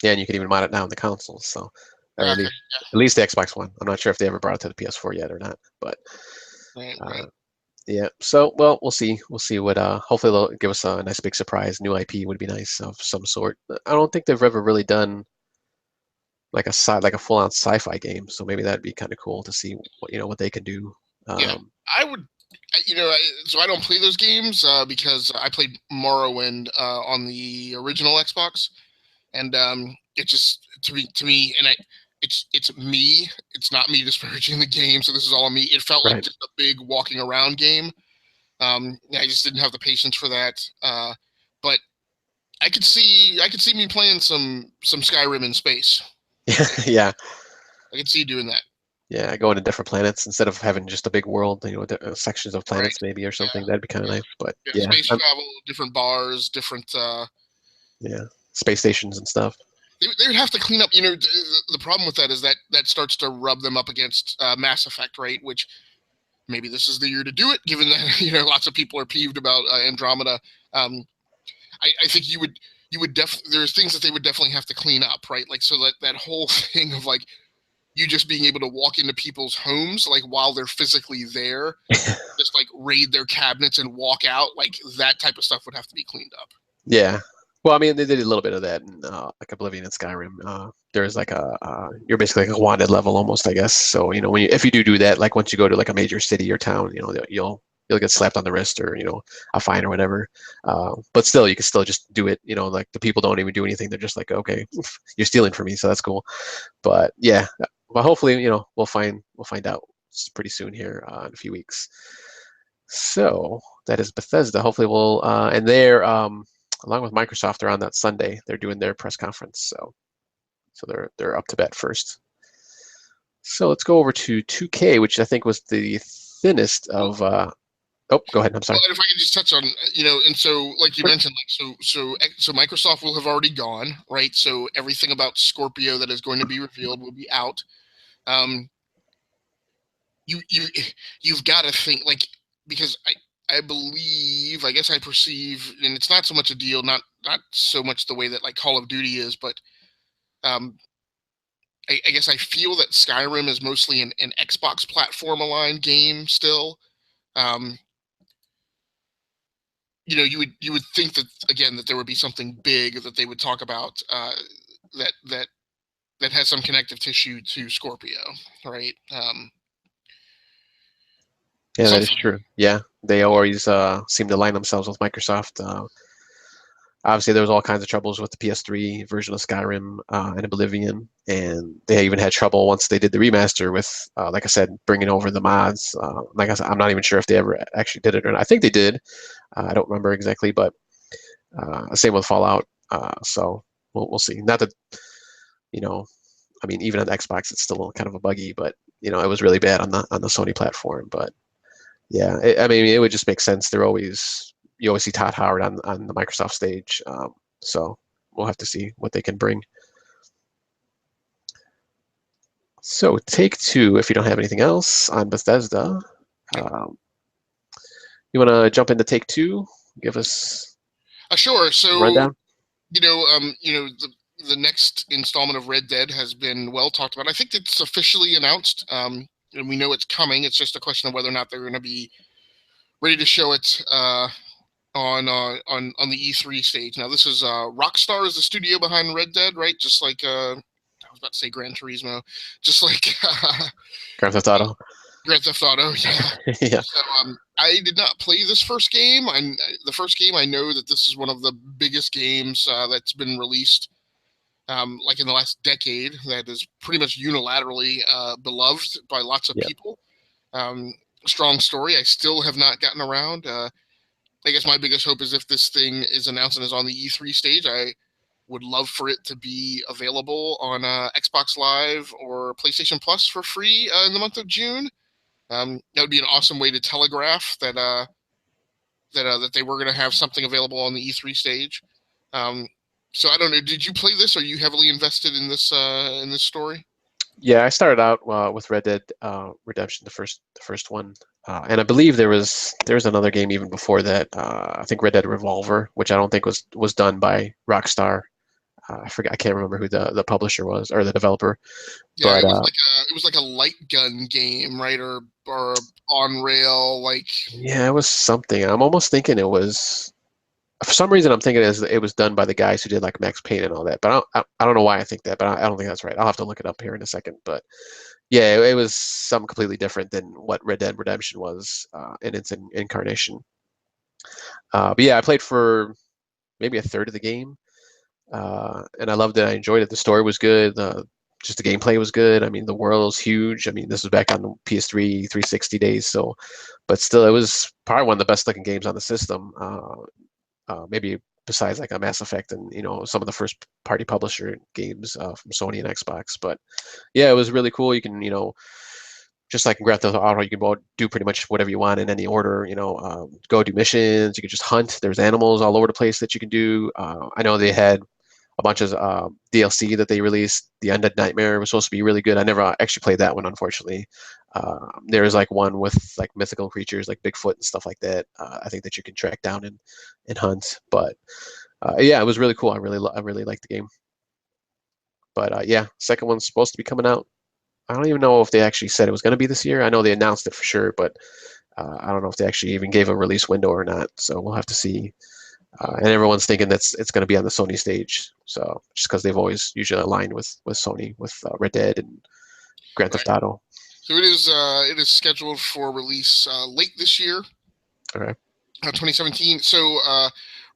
Yeah, and you can even mod it now on the consoles. So, or Okay. at least the Xbox One. I'm not sure if they ever brought it to the PS4 yet or not, but Right. yeah. So, well, we'll see. We'll see what. Hopefully, they'll give us a nice big surprise. New IP would be nice of some sort. I don't think they've ever really done like a full-on sci-fi game. So maybe that'd be kind of cool to see what they can do. Yeah, I would. So I don't play those games because I played Morrowind on the original Xbox, and it just to me, and it's me. It's not me disparaging the game. So this is all on me. It felt like Right. just a big walking around game. I just didn't have the patience for that. But I could see me playing some Skyrim in space. Yeah. I could see doing that. Yeah, going to different planets instead of having just a big world, sections of Right. planets maybe or Yeah. something. That'd be kind of nice. But Yeah. yeah, Space travel, different bars, different. yeah, space stations and stuff. They would have to clean up. The problem with that is that starts to rub them up against Mass Effect, right? Which maybe this is the year to do it, given that lots of people are peeved about Andromeda. I think you would definitely. There's things that they would definitely have to clean up, right? Like so that whole thing of like you just being able to walk into people's homes like while they're physically there, just like raid their cabinets and walk out, like that type of stuff would have to be cleaned up. Yeah. Well, I mean, they did a little bit of that in like Oblivion and Skyrim. There's like you're basically like a wanted level almost, I guess. So if you do that, like once you go to like a major city or town, you'll get slapped on the wrist or a fine or whatever. But still, you can still just do it. Like the people don't even do anything. They're just like, okay, you're stealing from me, so that's cool. But yeah, well, hopefully, we'll find out pretty soon here in a few weeks. So that is Bethesda. Hopefully, we'll and they're along with Microsoft, they're on that Sunday. They're doing their press conference, so they're up to bat first. So let's go over to 2K, which I think was the thinnest of. Oh, go ahead. I'm sorry. Well, if I could just touch on, and so like you mentioned, like so Microsoft will have already gone, right? So everything about Scorpio that is going to be revealed will be out. You've got to think like because I believe, I guess I perceive, and it's not so much a deal, not so much the way that like Call of Duty is, but I guess I feel that Skyrim is mostly an Xbox platform aligned game still. You would think that again that there would be something big that they would talk about that has some connective tissue to Scorpio, right? Yeah, that is true. Yeah, they always seem to align themselves with Microsoft. Obviously, there was all kinds of troubles with the PS3 version of Skyrim and Oblivion, and they even had trouble once they did the remaster with, like I said, bringing over the mods. Like I said, I'm not even sure if they ever actually did it or not. I think they did. I don't remember exactly, but same with Fallout. So we'll see. Not that, I mean, even on the Xbox, it's still kind of a buggy, but it was really bad on the Sony platform. But yeah, I mean, it would just make sense. You always see Todd Howard on the Microsoft stage, so we'll have to see what they can bring. So Take-Two, if you don't have anything else on Bethesda, you want to jump into Take-Two? Give us Sure. So a rundown. The next installment of Red Dead has been well talked about. I think it's officially announced, and we know it's coming. It's just a question of whether or not they're going to be ready to show it on the E3 stage. Now this is Rockstar is the studio behind Red Dead, right? Just like I was about to say Gran Turismo, just like Grand Theft Auto. Grand Theft Auto. Yeah. Yeah. So I did not play this first game. The first game. I know that this is one of the biggest games that's been released, like in the last decade. That is pretty much unilaterally beloved by lots of Yeah. people. Strong story. I still have not gotten around. I guess my biggest hope is if this thing is announced and is on the E3 stage, I would love for it to be available on Xbox Live or PlayStation Plus for free in the month of June. That would be an awesome way to telegraph that that they were going to have something available on the E3 stage. So I don't know. Did you play this? Are you heavily invested in this story? Yeah, I started out with Red Dead Redemption, the first one, and I believe there was another game even before that. I think Red Dead Revolver, which I don't think was done by Rockstar. I forget. I can't remember who the publisher was or the developer. Yeah, But it was like a light gun game, right? Or on rail, like. yeah, it was something. I'm almost thinking it was. For some reason, I'm thinking it was done by the guys who did like Max Payne and all that. But I don't know why I think that. But I don't think that's right. I'll have to look it up here in a second. But yeah, it was something completely different than what Red Dead Redemption was in its incarnation. But yeah, I played for maybe a third of the game, and I loved it. I enjoyed it. The story was good. Just the gameplay was good. I mean, the world was huge. I mean, this was back on the PS3 360 days, so, but still, it was probably one of the best looking games on the system. Maybe besides like a Mass Effect and some of the first party publisher games from Sony and Xbox. But yeah, it was really cool. You can just like in Grand Theft Auto, you can do pretty much whatever you want in any order. Go do missions. You can just hunt. There's animals all over the place that you can do. I know they had a bunch of DLC that they released. The Undead Nightmare was supposed to be really good. I never actually played that one, unfortunately. There is like one with like mythical creatures like Bigfoot and stuff like that. I think that you can track down and hunt. But yeah, it was really cool. I really liked the game. But yeah, second one's supposed to be coming out. I don't even know if they actually said it was going to be this year. I know they announced it for sure, but I don't know if they actually even gave a release window or not. So we'll have to see. And everyone's thinking it's going to be on the Sony stage. So just because they've always usually aligned with Sony with Red Dead and Grand Theft Auto. So it is scheduled for release late this year. Okay. 2017. So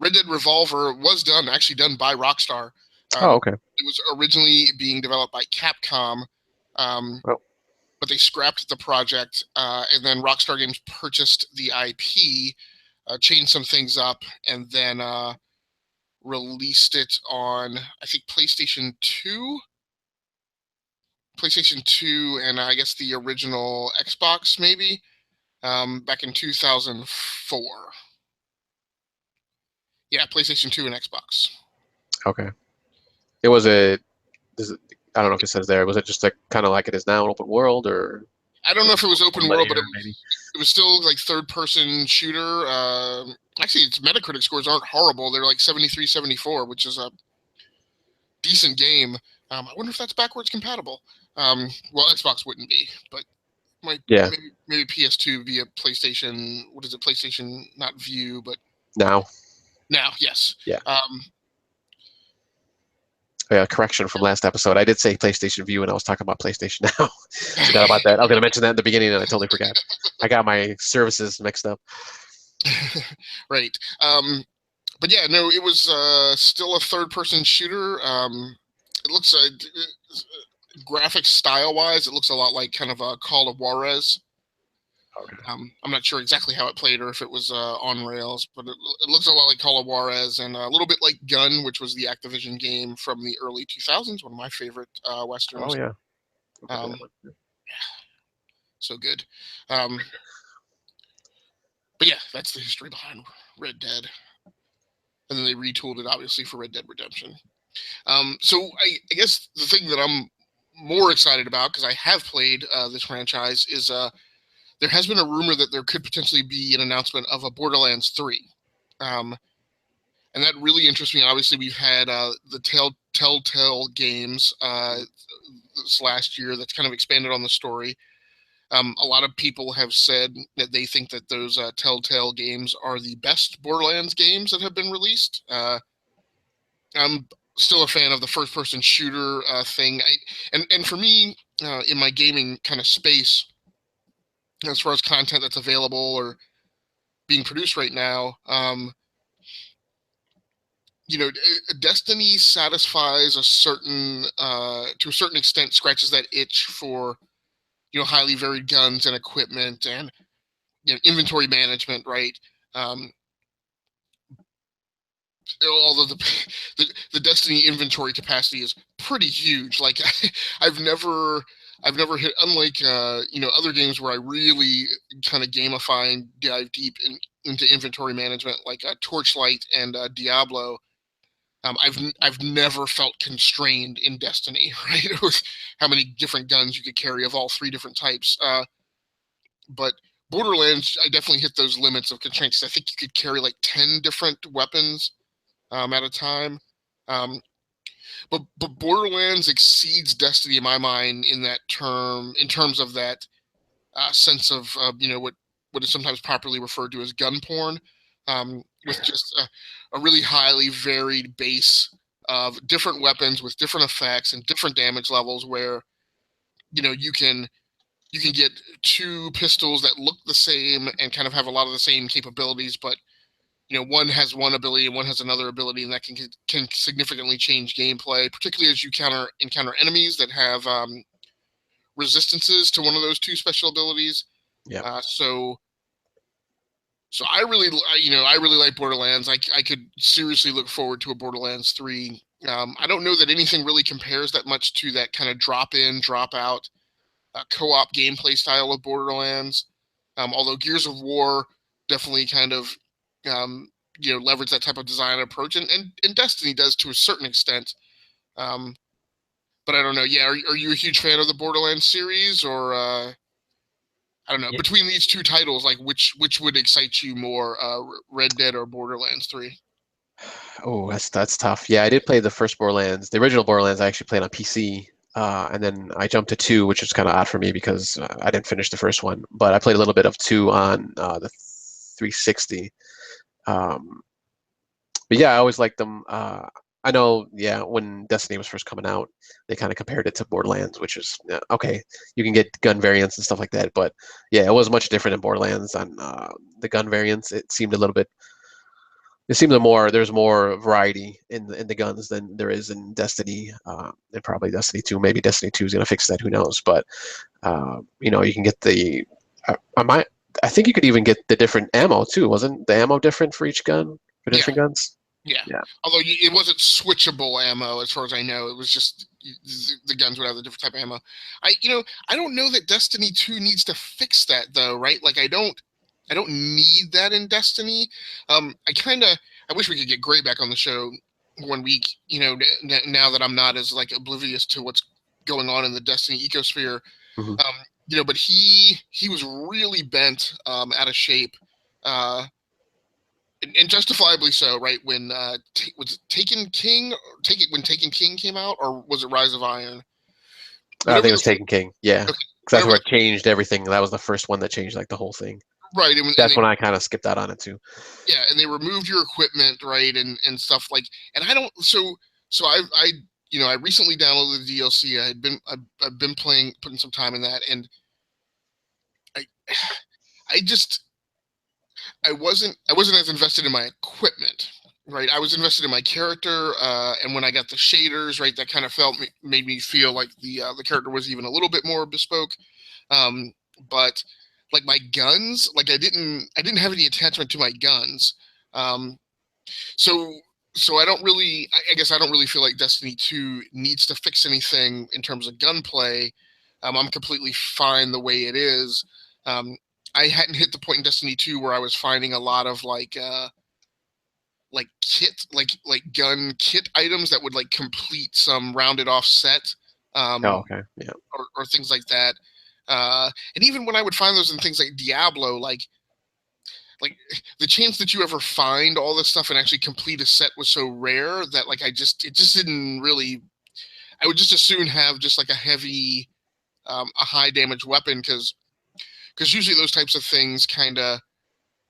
Red Dead Revolver was actually done by Rockstar. Oh, okay. It was originally being developed by Capcom, but they scrapped the project, and then Rockstar Games purchased the IP, changed some things up, and then released it on, I think, PlayStation 2, and I guess the original Xbox, maybe, back in 2004. Yeah, PlayStation 2 and Xbox. Okay. It was I don't know if it says there. Was it just kind of like it is now, an open world, or? I don't know if it was open world, but it was still like third-person shooter. Actually, its Metacritic scores aren't horrible. They're like 73, 74, which is a decent game. I wonder if that's backwards compatible. Well, Xbox wouldn't be, but maybe PS2 via PlayStation. What is it? PlayStation, not View, but Now, yes. Yeah. Yeah, correction from last episode. I did say PlayStation View, and I was talking about PlayStation Now. Forgot about that. I was going to mention that in the beginning, and I totally forgot. I got my services mixed up. Right. But yeah, no, it was still a third-person shooter. It looks graphics style-wise, it looks a lot like kind of a Call of Juarez. Okay. I'm not sure exactly how it played or if it was on rails, but it looks a lot like Call of Juarez and a little bit like Gun, which was the Activision game from the early 2000s, one of my favorite westerns. Oh yeah. So good. But yeah, that's the history behind Red Dead. And then they retooled it, obviously, for Red Dead Redemption. So I guess the thing that I'm more excited about, because I have played this franchise, is there has been a rumor that there could potentially be an announcement of a Borderlands 3. And that really interests me. Obviously, we've had the Telltale games this last year that's kind of expanded on the story. A lot of people have said that they think that those Telltale games are the best Borderlands games that have been released. I'm still a fan of the first-person shooter thing. And for me, in my gaming kind of space, as far as content that's available or being produced right now, Destiny satisfies a certain, to a certain extent, scratches that itch for, highly varied guns and equipment and inventory management, right? Although the Destiny inventory capacity is pretty huge. Like I've never hit, unlike other games where I really kind of gamify and dive deep into inventory management, like Torchlight and Diablo. I've never felt constrained in Destiny, right? With how many different guns you could carry of all 3 different types. But Borderlands, I definitely hit those limits of constraints. I think you could carry like 10 different weapons at a time. But Borderlands exceeds Destiny in my mind in terms of that sense of what is sometimes properly referred to as gun porn, with just a really highly varied base of different weapons with different effects and different damage levels, where you can get 2 pistols that look the same and kind of have a lot of the same capabilities, but one has one ability and one has another ability, and that can significantly change gameplay, particularly as you encounter enemies that have resistances to one of those 2 special abilities. Yeah. So I really like Borderlands. I could seriously look forward to a Borderlands 3. I don't know that anything really compares that much to that kind of drop in, drop out co-op gameplay style of Borderlands. Although Gears of War definitely kind of leverage that type of design approach, and Destiny does to a certain extent. But I don't know. Yeah, are you a huge fan of the Borderlands series, or I don't know, between these 2 titles, like which would excite you more, Red Dead or Borderlands 3? Oh, that's tough. Yeah, I did play the first Borderlands. The original Borderlands I actually played on PC. And then I jumped to 2, which is kind of odd for me because I didn't finish the first one. But I played a little bit of 2 on the 360. But yeah, I always liked them. I know, yeah, when Destiny was first coming out, they kind of compared it to Borderlands, which is okay. You can get gun variants and stuff like that, but yeah, it was much different in Borderlands on the gun variants. It seemed a little bit. It seemed there's more variety in the guns than there is in Destiny, and probably Destiny 2. Maybe Destiny 2 is gonna fix that. Who knows? But you can get the. I think you could even get the different ammo too. Wasn't the ammo different for each gun for different guns? Yeah. Yeah. Although it wasn't switchable ammo, as far as I know. It was just the guns would have the different type of ammo. I don't know that Destiny 2 needs to fix that though, right? Like I don't need that in Destiny. I wish we could get Gray back on the show one week. Now that I'm not as like oblivious to what's going on in the Destiny ecosphere. Mm-hmm. But he was really bent out of shape. And justifiably so, right? When was it Taken King? When Taken King came out, or was it Rise of Iron? I think it was Taken King. Yeah, okay, because that's where it changed everything. That was the first one that changed like the whole thing. Right. That's when I kind of skipped out on it too. Yeah, and they removed your equipment, right, and stuff like. And I don't. So I recently downloaded the DLC. I've been putting some time in that, and I wasn't as invested in my equipment, right? I was invested in my character, and when I got the shaders, right, that kind of made me feel like the character was even a little bit more bespoke. But like my guns, like I didn't have any attachment to my guns. So I don't really, I guess I don't really feel like Destiny 2 needs to fix anything in terms of gunplay. I'm completely fine the way it is. I hadn't hit the point in Destiny 2 where I was finding a lot of like kit, like gun kit items that would like complete some rounded off set. Okay. Yeah. Or things like that. And even when I would find those in things like Diablo, like the chance that you ever find all this stuff and actually complete a set was so rare that like it just didn't really. I would just as soon have just like a heavy, a high damage weapon, because because usually those types of things kind of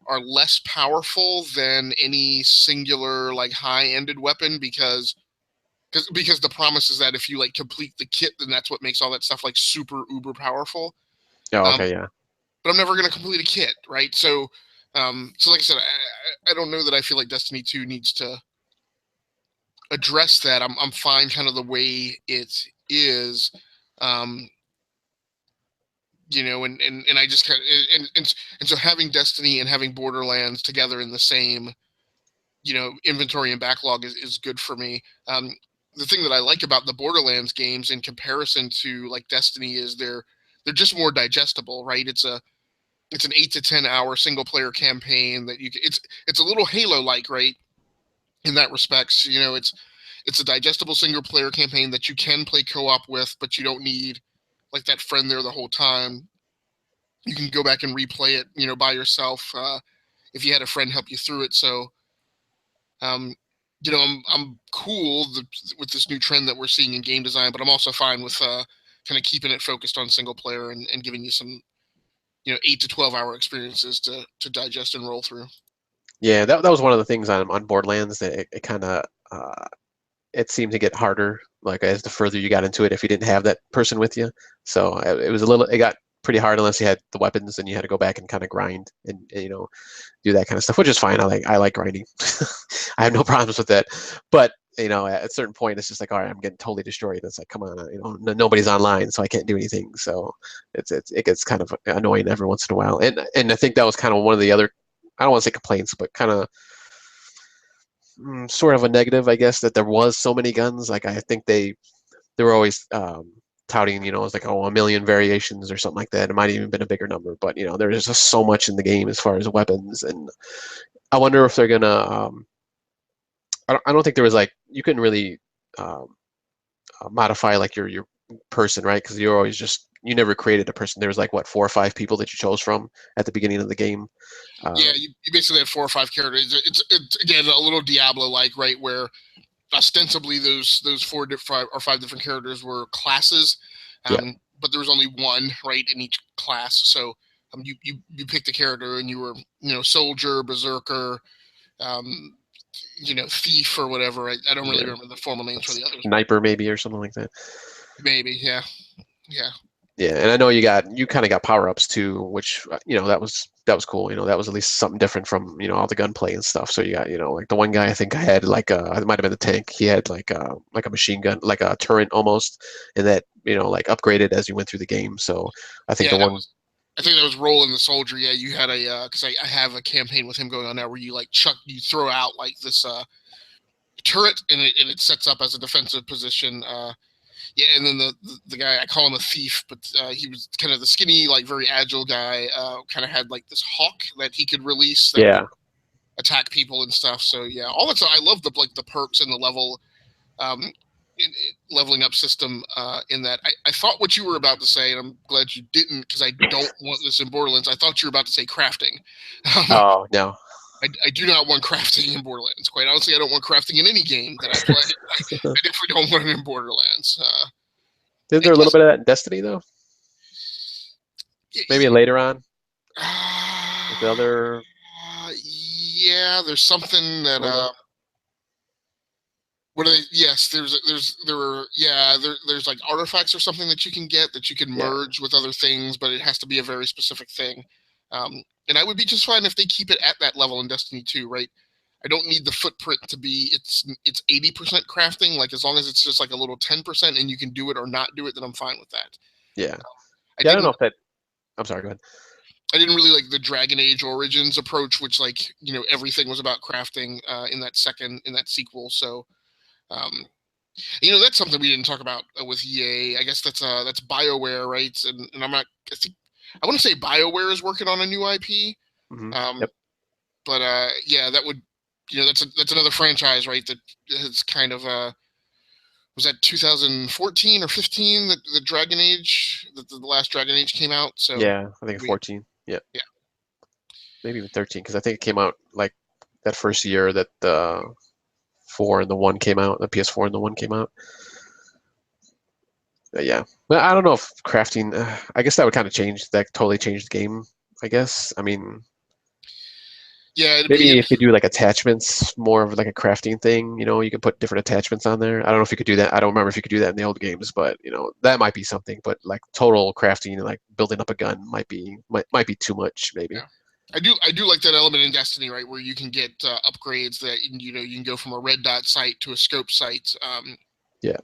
are less powerful than any singular like high-ended weapon because the promise is that if you like complete the kit, then that's what makes all that stuff like super uber powerful. Oh, Um, okay, yeah. but I'm never going to complete a kit, right? So, so like I said, I don't know that I feel like Destiny 2 needs to address that. I'm fine kind of the way it is. Um, and I just kind of and so having Destiny and having Borderlands together in the same, inventory and backlog is good for me. The thing that I like about the Borderlands games in comparison to like Destiny is they're just more digestible, right? It's an 8 to 10 hour single player campaign that it's a little Halo like, right? In that respects, it's a digestible single player campaign that you can play co-op with, but you don't need like that friend there the whole time. You can go back and replay it, by yourself if you had a friend help you through it. So, I'm cool with this new trend that we're seeing in game design, but I'm also fine with kind of keeping it focused on single player and giving you some, 8 to 12 hour experiences to digest and roll through. Yeah, that was one of the things on Borderlands that it kind of it seemed to get harder like as the further you got into it if you didn't have that person with you. So it got pretty hard unless you had the weapons and you had to go back and kind of grind and do that kind of stuff, which is fine. I like grinding. I have no problems with that. But at a certain point, it's just like, all right, I'm getting totally destroyed. It's like, come on, nobody's online, so I can't do anything. So it gets kind of annoying every once in a while. And I think that was kind of one of the other, I don't want to say complaints, but kind of sort of a negative, I guess, that there was so many guns. Like I think they were always touting, it's like, oh, 1 million variations or something like that. It might have even been a bigger number, but there's just so much in the game as far as weapons, and I wonder if they're gonna. I don't think there was like you couldn't really modify like your person, right? Because you're always you never created a person. There was like what 4 or 5 people that you chose from at the beginning of the game. Yeah, you basically had 4 or 5 characters. It's again a little Diablo-like, right? Where ostensibly those 4 or 5 different characters were classes, Yeah. but there was only one, right, in each class. So you picked a character and you were soldier, berserker, thief or whatever. I don't really remember the formal names for the others. Sniper maybe or something like that. Maybe, yeah. Yeah, and I know you kind of got power ups too, which that was cool. That was at least something different from all the gunplay and stuff. So you got like the one guy I think I had like it might have been the tank. He had like a machine gun, like a turret almost, and that like upgraded as you went through the game. So I think I think that was rolling the soldier. Yeah, you had a because I have a campaign with him going on now where you like you throw out like this turret and it sets up as a defensive position. Yeah, and then the guy, I call him a thief, but he was kind of the skinny, like very agile guy. Kind of had like this hawk that he could release that would attack people and stuff. So yeah, all that's I love the perks and the leveling up system in that. I thought what you were about to say, and I'm glad you didn't because I don't want this in Borderlands. I thought you were about to say crafting. Oh no. I do not want crafting in Borderlands. Quite honestly, I don't want crafting in any game that I play. I definitely don't want it in Borderlands. Isn't there a little bit of that in Destiny though? Maybe later on. With the other. Yeah, there's something that. What are they? Yes, there's like artifacts or something that you can get that you can merge with other things, but it has to be a very specific thing. And I would be just fine if they keep it at that level in Destiny 2, right? I don't need the footprint to be it's 80% crafting. Like as long as it's just like a little 10% and you can do it or not do it, then I'm fine with that. Yeah. I don't know if that. I'm sorry. Go ahead. I didn't really like the Dragon Age Origins approach, which like everything was about crafting in that sequel. So that's something we didn't talk about with EA. I guess that's BioWare, right? And I'm not. I want to say BioWare is working on a new IP. Mm-hmm. Yep. But yeah, that would that's another franchise, right? That has kind of was that 2014 or 15 that the Dragon Age the last Dragon Age came out. So yeah, I think 14. Yeah. Maybe even 13 because I think it came out like that first year that the 4 and the 1 came out. The PS4 and the 1 came out. Yeah. But I don't know if crafting. I guess that would kind of change. That totally change the game. I guess. I mean, Yeah, it'd be maybe if you do like attachments, more of like a crafting thing, you can put different attachments on there. I don't know if you could do that. I don't remember if you could do that in the old games, but that might be something. But like total crafting and like building up a gun might be too much, maybe. yeah. I do like that element in Destiny, right, where you can get upgrades that you can go from a red dot sight to a scope sight. Yeah.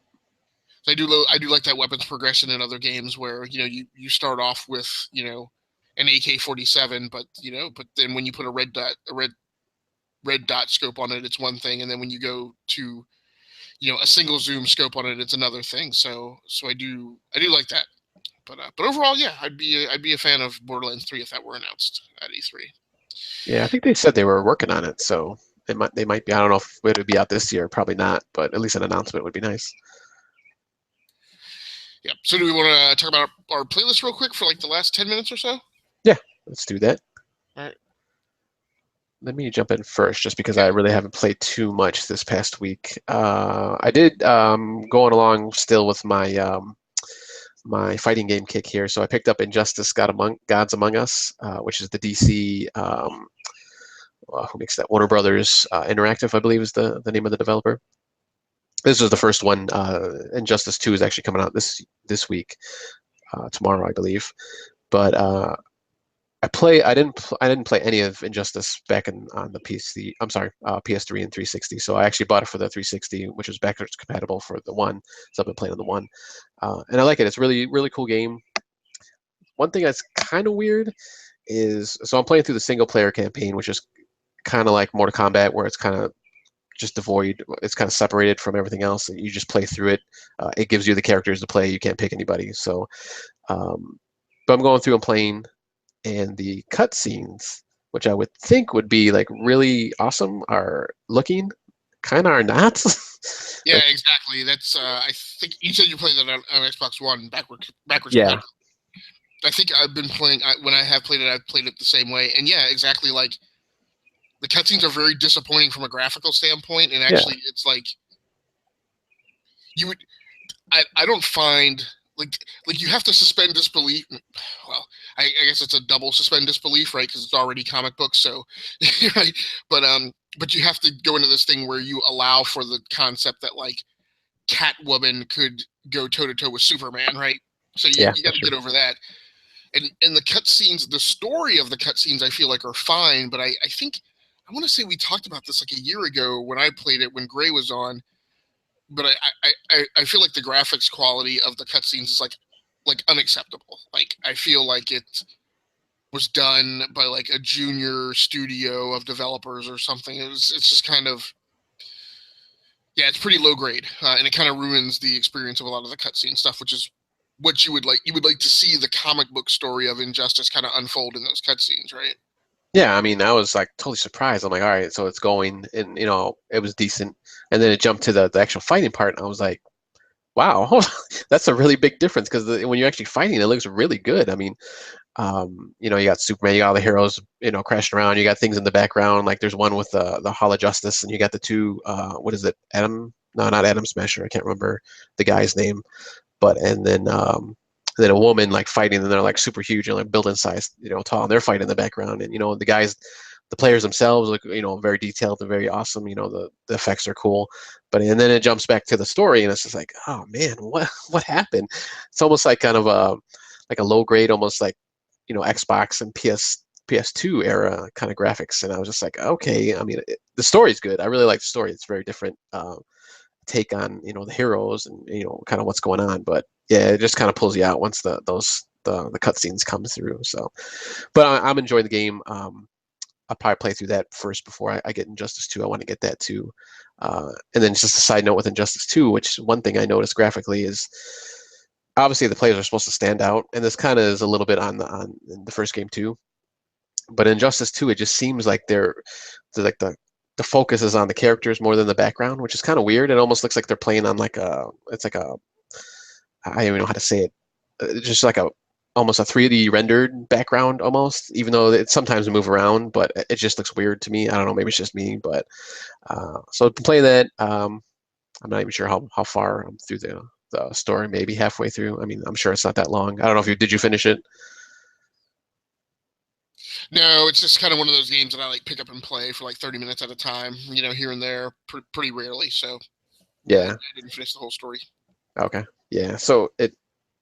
So I do like that weapons progression in other games where you start off with an AK-47, but then when you put a red dot scope on it, it's one thing, and then when you go to a single zoom scope on it, it's another thing. So I do like that. But overall, yeah, I'd be a fan of Borderlands 3 if that were announced at E3. Yeah, I think they said they were working on it, so they might be. I don't know if it would be out this year, probably not, but at least an announcement would be nice. Yeah. So do we want to talk about our playlist real quick for like the last 10 minutes or so? Yeah, let's do that. All right. Let me jump in first, just because Yeah. I really haven't played too much this past week. I did going along still with my fighting game kick here, so I picked up Injustice: Gods Among Us, which is the DC who makes that Warner Brothers Interactive, I believe, is the name of the developer. This is the first one. Injustice 2 is actually coming out this week, tomorrow, I believe. But I didn't play any of Injustice back on the PC. I'm sorry, PS3 and 360. So I actually bought it for the 360, which is backwards compatible for the one. So I've been playing on the one, and I like it. It's really really cool game. One thing that's kind of weird is so I'm playing through the single player campaign, which is kind of like Mortal Kombat, where it's kind of just devoid. It's kind of separated from everything else, and you just play through it. It gives you the characters to play. You can't pick anybody. So, but I'm going through and playing, and the cutscenes, which I would think would be like really awesome, are looking kind of are not. Yeah, Like, exactly. That's I think you said you played that on Xbox One backwards yeah, compatible. I think I've been playing when I have played it, I've played it the same way. And yeah, exactly. Like the cutscenes are very disappointing from a graphical standpoint, and yeah, actually, it's like you would. I don't find like you have to suspend disbelief. Well, I guess it's a double suspend disbelief, right? Because it's already comic book, so right. But you have to go into this thing where you allow for the concept that like Catwoman could go toe to toe with Superman, right? So you, yeah, you got that's to true. get over that. And the cutscenes, the story of the cutscenes, I feel like are fine. But I think I want to say we talked about this like a year ago when I played it when Gray was on. But I feel like the graphics quality of the cutscenes is like unacceptable. Like I feel like it was done by like a junior studio of developers or something. It's just kind of yeah, it's pretty low grade, and it kind of ruins the experience of a lot of the cutscene stuff, which is what you would like. You would like to see the comic book story of Injustice kind of unfold in those cutscenes, right? Yeah, I mean, I was like totally surprised. I'm like, all right, so it's going, and it was decent, and then it jumped to the actual fighting part, and I was like, wow, that's a really big difference because when you're actually fighting, it looks really good. I mean, you got Superman, you got all the heroes, crashing around. You got things in the background, like there's one with the Hall of Justice, and you got the two, what is it, Adam? No, not Adam Smasher. I can't remember the guy's name, but and then a woman like fighting, and they're like super huge and like building size, tall, and they're fighting in the background, and the players themselves look, very detailed and very awesome. The effects are cool, and then it jumps back to the story, and it's just like, oh man, what happened? It's almost like kind of a low grade, almost like Xbox and PS2 era kind of graphics, and I was just like, okay. I mean, the story's good. I really like the story. It's very different take on the heroes and kind of what's going on. But yeah, it just kind of pulls you out once the cutscenes come through. So, but I'm enjoying the game. I'll probably play through that first before I get Injustice 2. I want to get that too. And then just a side note with Injustice 2, which one thing I noticed graphically is obviously the players are supposed to stand out, and this kind of is a little bit on in the first game too. But in Injustice 2, it just seems like they're like the focus is on the characters more than the background, which is kind of weird. It almost looks like they're playing on it's like I don't even know how to say it. Just like almost a 3D rendered background almost, even though it sometimes move around, but it just looks weird to me. I don't know, maybe it's just me, but so I've been playing that. I'm not even sure how far I'm through the story maybe halfway through. I mean, I'm sure it's not that long. I don't know if did you finish it? No, it's just kind of one of those games that I like pick up and play for like 30 minutes at a time, here and there, pretty rarely. So Yeah. I didn't finish the whole story. Okay. Yeah. So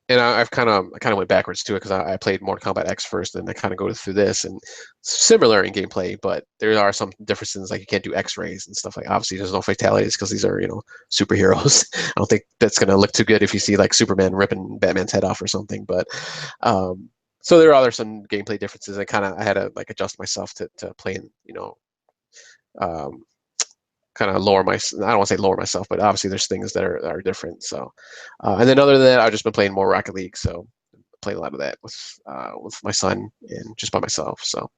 and I kind of went backwards too because I played Mortal Kombat X first, and I kind of go through this, and similar in gameplay, but there are some differences, like you can't do X-rays and stuff like. Obviously, there's no fatalities because these are superheroes. I don't think that's gonna look too good if you see like Superman ripping Batman's head off or something. But so there are some gameplay differences. I had to like adjust myself to playing, um, kind of lower my. I don't want to say lower myself, but obviously there's things that are different. So, and then other than that, I've just been playing more Rocket League. So, playing a lot of that with my son and just by myself. So,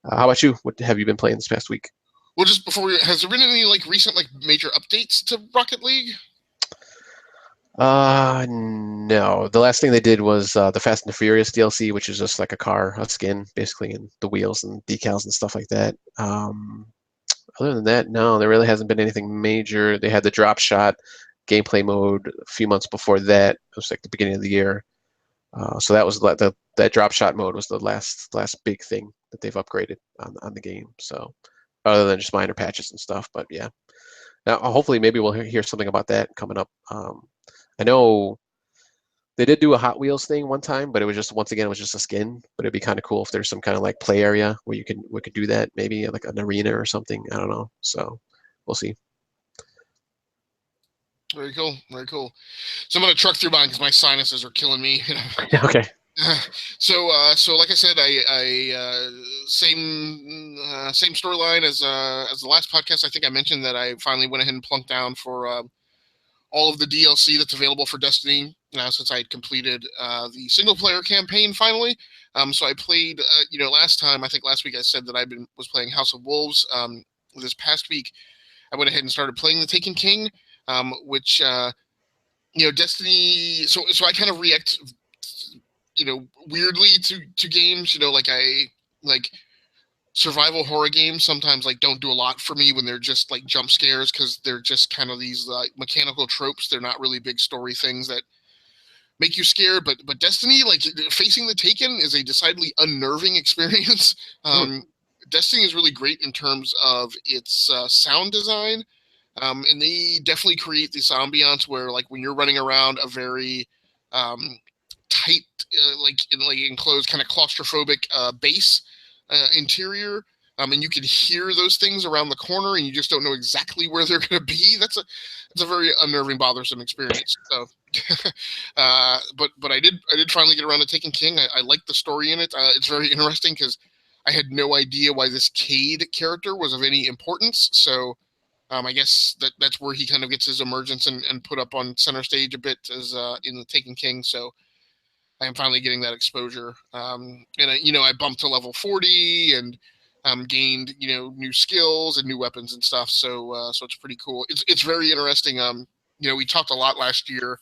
how about you? What have you been playing this past week? Well, just before has there been any like recent like major updates to Rocket League? No. The last thing they did was the Fast and the Furious DLC, which is just like a skin, basically, and the wheels and decals and stuff like that. Other than that, no, there really hasn't been anything major. They had the drop shot gameplay mode a few months before that. It was like the beginning of the year. So that was that drop shot mode was the last big thing that they've upgraded on the game. So other than just minor patches and stuff, but yeah. Now hopefully maybe we'll hear something about that coming up. I know they did do a Hot Wheels thing one time, but it was just once again it was just a skin. But it'd be kind of cool if there's some kind of like play area where we could do that, maybe like an arena or something. I don't know. So we'll see. Very cool, very cool. So I'm gonna truck through mine because my sinuses are killing me. Okay. So like I said, same storyline as the last podcast. I think I mentioned that I finally went ahead and plunked down for all of the DLC that's available for Destiny since I had completed the single player campaign finally. So I played, last week I said that was playing House of Wolves. This past week, I went ahead and started playing the Taken King, which Destiny. So I kind of react, weirdly to games. Like survival horror games sometimes like don't do a lot for me when they're just like jump scares because they're just kind of these like mechanical tropes. They're not really big story things that make you scared. But Destiny, like facing the Taken, is a decidedly unnerving experience. Destiny is really great in terms of its sound design, and they definitely create this ambiance where like when you're running around a very tight, like enclosed kind of claustrophobic base interior, and you can hear those things around the corner, and you just don't know exactly where they're going to be. That's a very unnerving, bothersome experience. So, but I did finally get around to Taken King. I like the story in it. It's very interesting because I had no idea why this Cade character was of any importance. So. I guess that's where he kind of gets his emergence and put up on center stage a bit as in the Taken King. So I am finally getting that exposure. And I bumped to level 40 and gained new skills and new weapons and stuff. So it's pretty cool. It's very interesting. We talked a lot last year,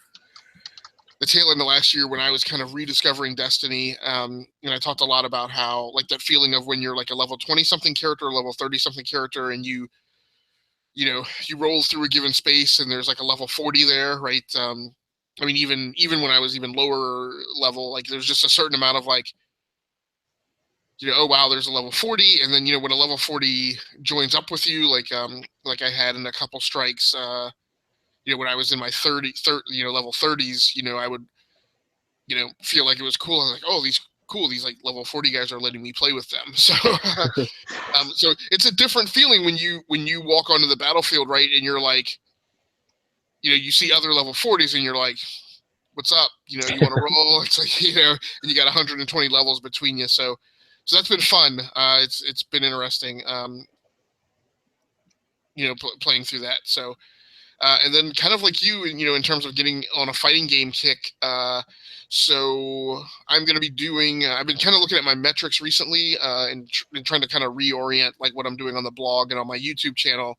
the tail end of last year when I was kind of rediscovering Destiny. And I talked a lot about how like that feeling of when you're like a level 20 something character, or level 30 something character, and you roll through a given space and there's like a level 40 there, right? I mean, even when I was even lower level, like there's just a certain amount of like, oh wow, there's a level 40, and then when a level 40 joins up with you, like I had in a couple strikes, when I was in my level 30s, I would feel like it was cool. I was like, oh, these like level 40 guys are letting me play with them. So so it's a different feeling when you walk onto the battlefield, right? And you're like, you see other level 40s and you're like, what's up? You want to roll? It's like, and you got 120 levels between you. So that's been fun. It's been interesting, playing through that. So, and then kind of like you, in terms of getting on a fighting game kick. So I'm going to be doing, I've been kind of looking at my metrics recently and trying to kind of reorient like what I'm doing on the blog and on my YouTube channel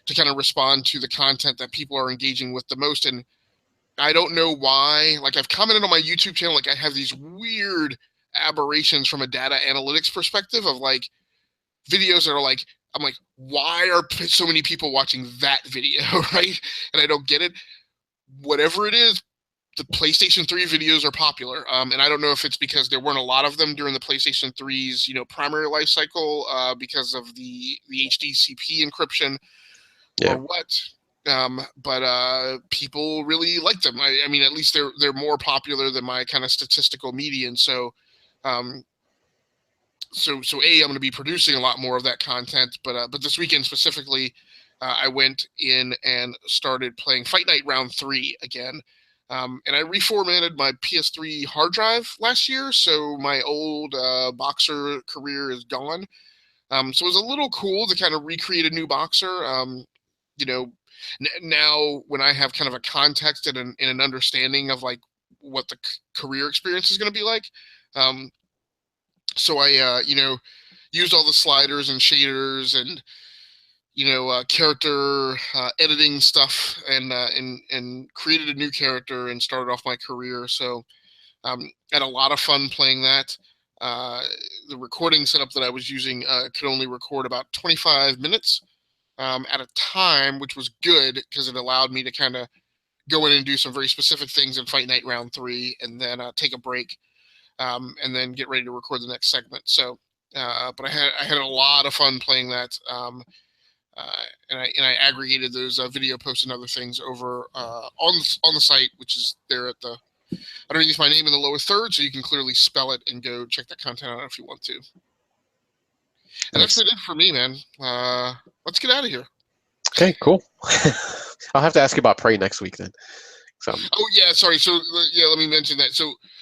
to kind of respond to the content that people are engaging with the most. And I don't know why, like I've commented on my YouTube channel, like I have these weird aberrations from a data analytics perspective of like videos that are like, I'm like, why are so many people watching that video, right? And I don't get it. Whatever it is, the PlayStation 3 videos are popular, and I don't know if it's because there weren't a lot of them during the PlayStation 3's primary life cycle because of the HDCP encryption Yeah. or what. But people really like them. I mean, at least they're more popular than my kind of statistical median. So, so I'm going to be producing a lot more of that content. But this weekend specifically, I went in and started playing Fight Night Round 3 again. And I reformatted my PS3 hard drive last year, so my old Boxer career is gone. So it was a little cool to kind of recreate a new Boxer. Now when I have kind of a context and an understanding of like what the career experience is going to be like. So I, used all the sliders and shaders and character editing stuff, and created a new character and started off my career. So had a lot of fun playing that. The recording setup that I was using could only record about 25 minutes at a time, which was good because it allowed me to kind of go in and do some very specific things in Fight Night Round 3, and then take a break, and then get ready to record the next segment. So, but I had a lot of fun playing that. And I aggregated those video posts and other things over on the site, which is there at the underneath my name in the lower third, so you can clearly spell it and go check that content out if you want to. And that's it for me, man. Let's get out of here. Okay, cool. I'll have to ask you about Prey next week then. So. Oh yeah, sorry. So yeah, let me mention that.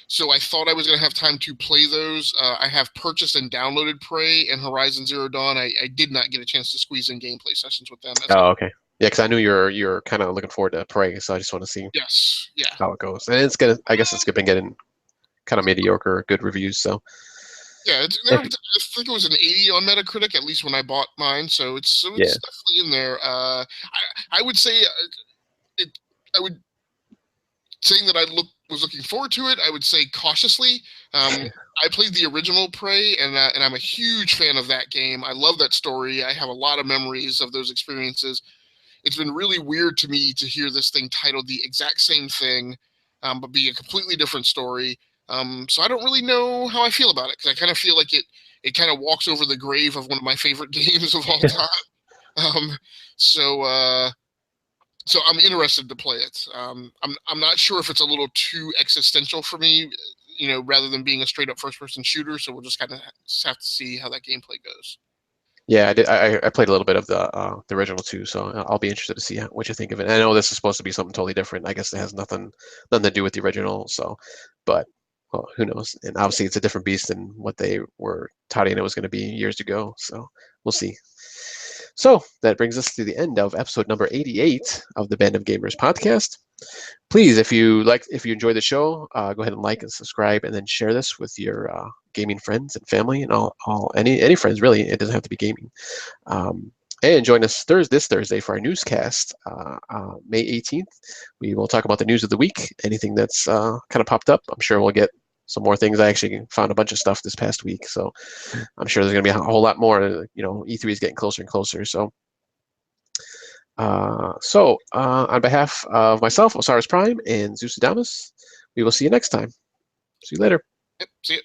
So I thought I was going to have time to play those. I have purchased and downloaded Prey and Horizon Zero Dawn. I did not get a chance to squeeze in gameplay sessions with them. Okay. Yeah, because I knew you're kind of looking forward to Prey, so I just want to see how it goes. And I guess it's been getting kind of mediocre, good reviews. So yeah, I think it was an 80 on Metacritic, at least when I bought mine. So it's definitely in there. I would say saying that I was looking forward to it, I would say cautiously. I played the original Prey, and I'm a huge fan of that game. I love that story. I have a lot of memories of those experiences. It's been really weird to me to hear this thing titled the exact same thing, but be a completely different story. So I don't really know how I feel about it, because I kind of feel like it kind of walks over the grave of one of my favorite games of all time. So I'm interested to play it. I'm not sure if it's a little too existential for me, rather than being a straight up first person shooter. So we'll just kind of have to see how that gameplay goes. Yeah, I did. I played a little bit of the original too, so I'll be interested to see what you think of it. And I know this is supposed to be something totally different. I guess it has nothing to do with the original. So, but well, who knows? And obviously, it's a different beast than what they were touting it was going to be years ago. So we'll see. So that brings us to the end of episode number 88 of the Band of Gamers podcast. Please, if you enjoy the show, go ahead and like and subscribe, and then share this with your gaming friends and family, and any friends really. It doesn't have to be gaming. And join us this Thursday for our newscast, May 18th. We will talk about the news of the week, anything that's kind of popped up. I'm sure we'll get some more things. I actually found a bunch of stuff this past week, so I'm sure there's going to be a whole lot more. E3 is getting closer and closer, so. On behalf of myself, Osiris Prime, and Zeux, we will see you next time. See you later. Yep, see you.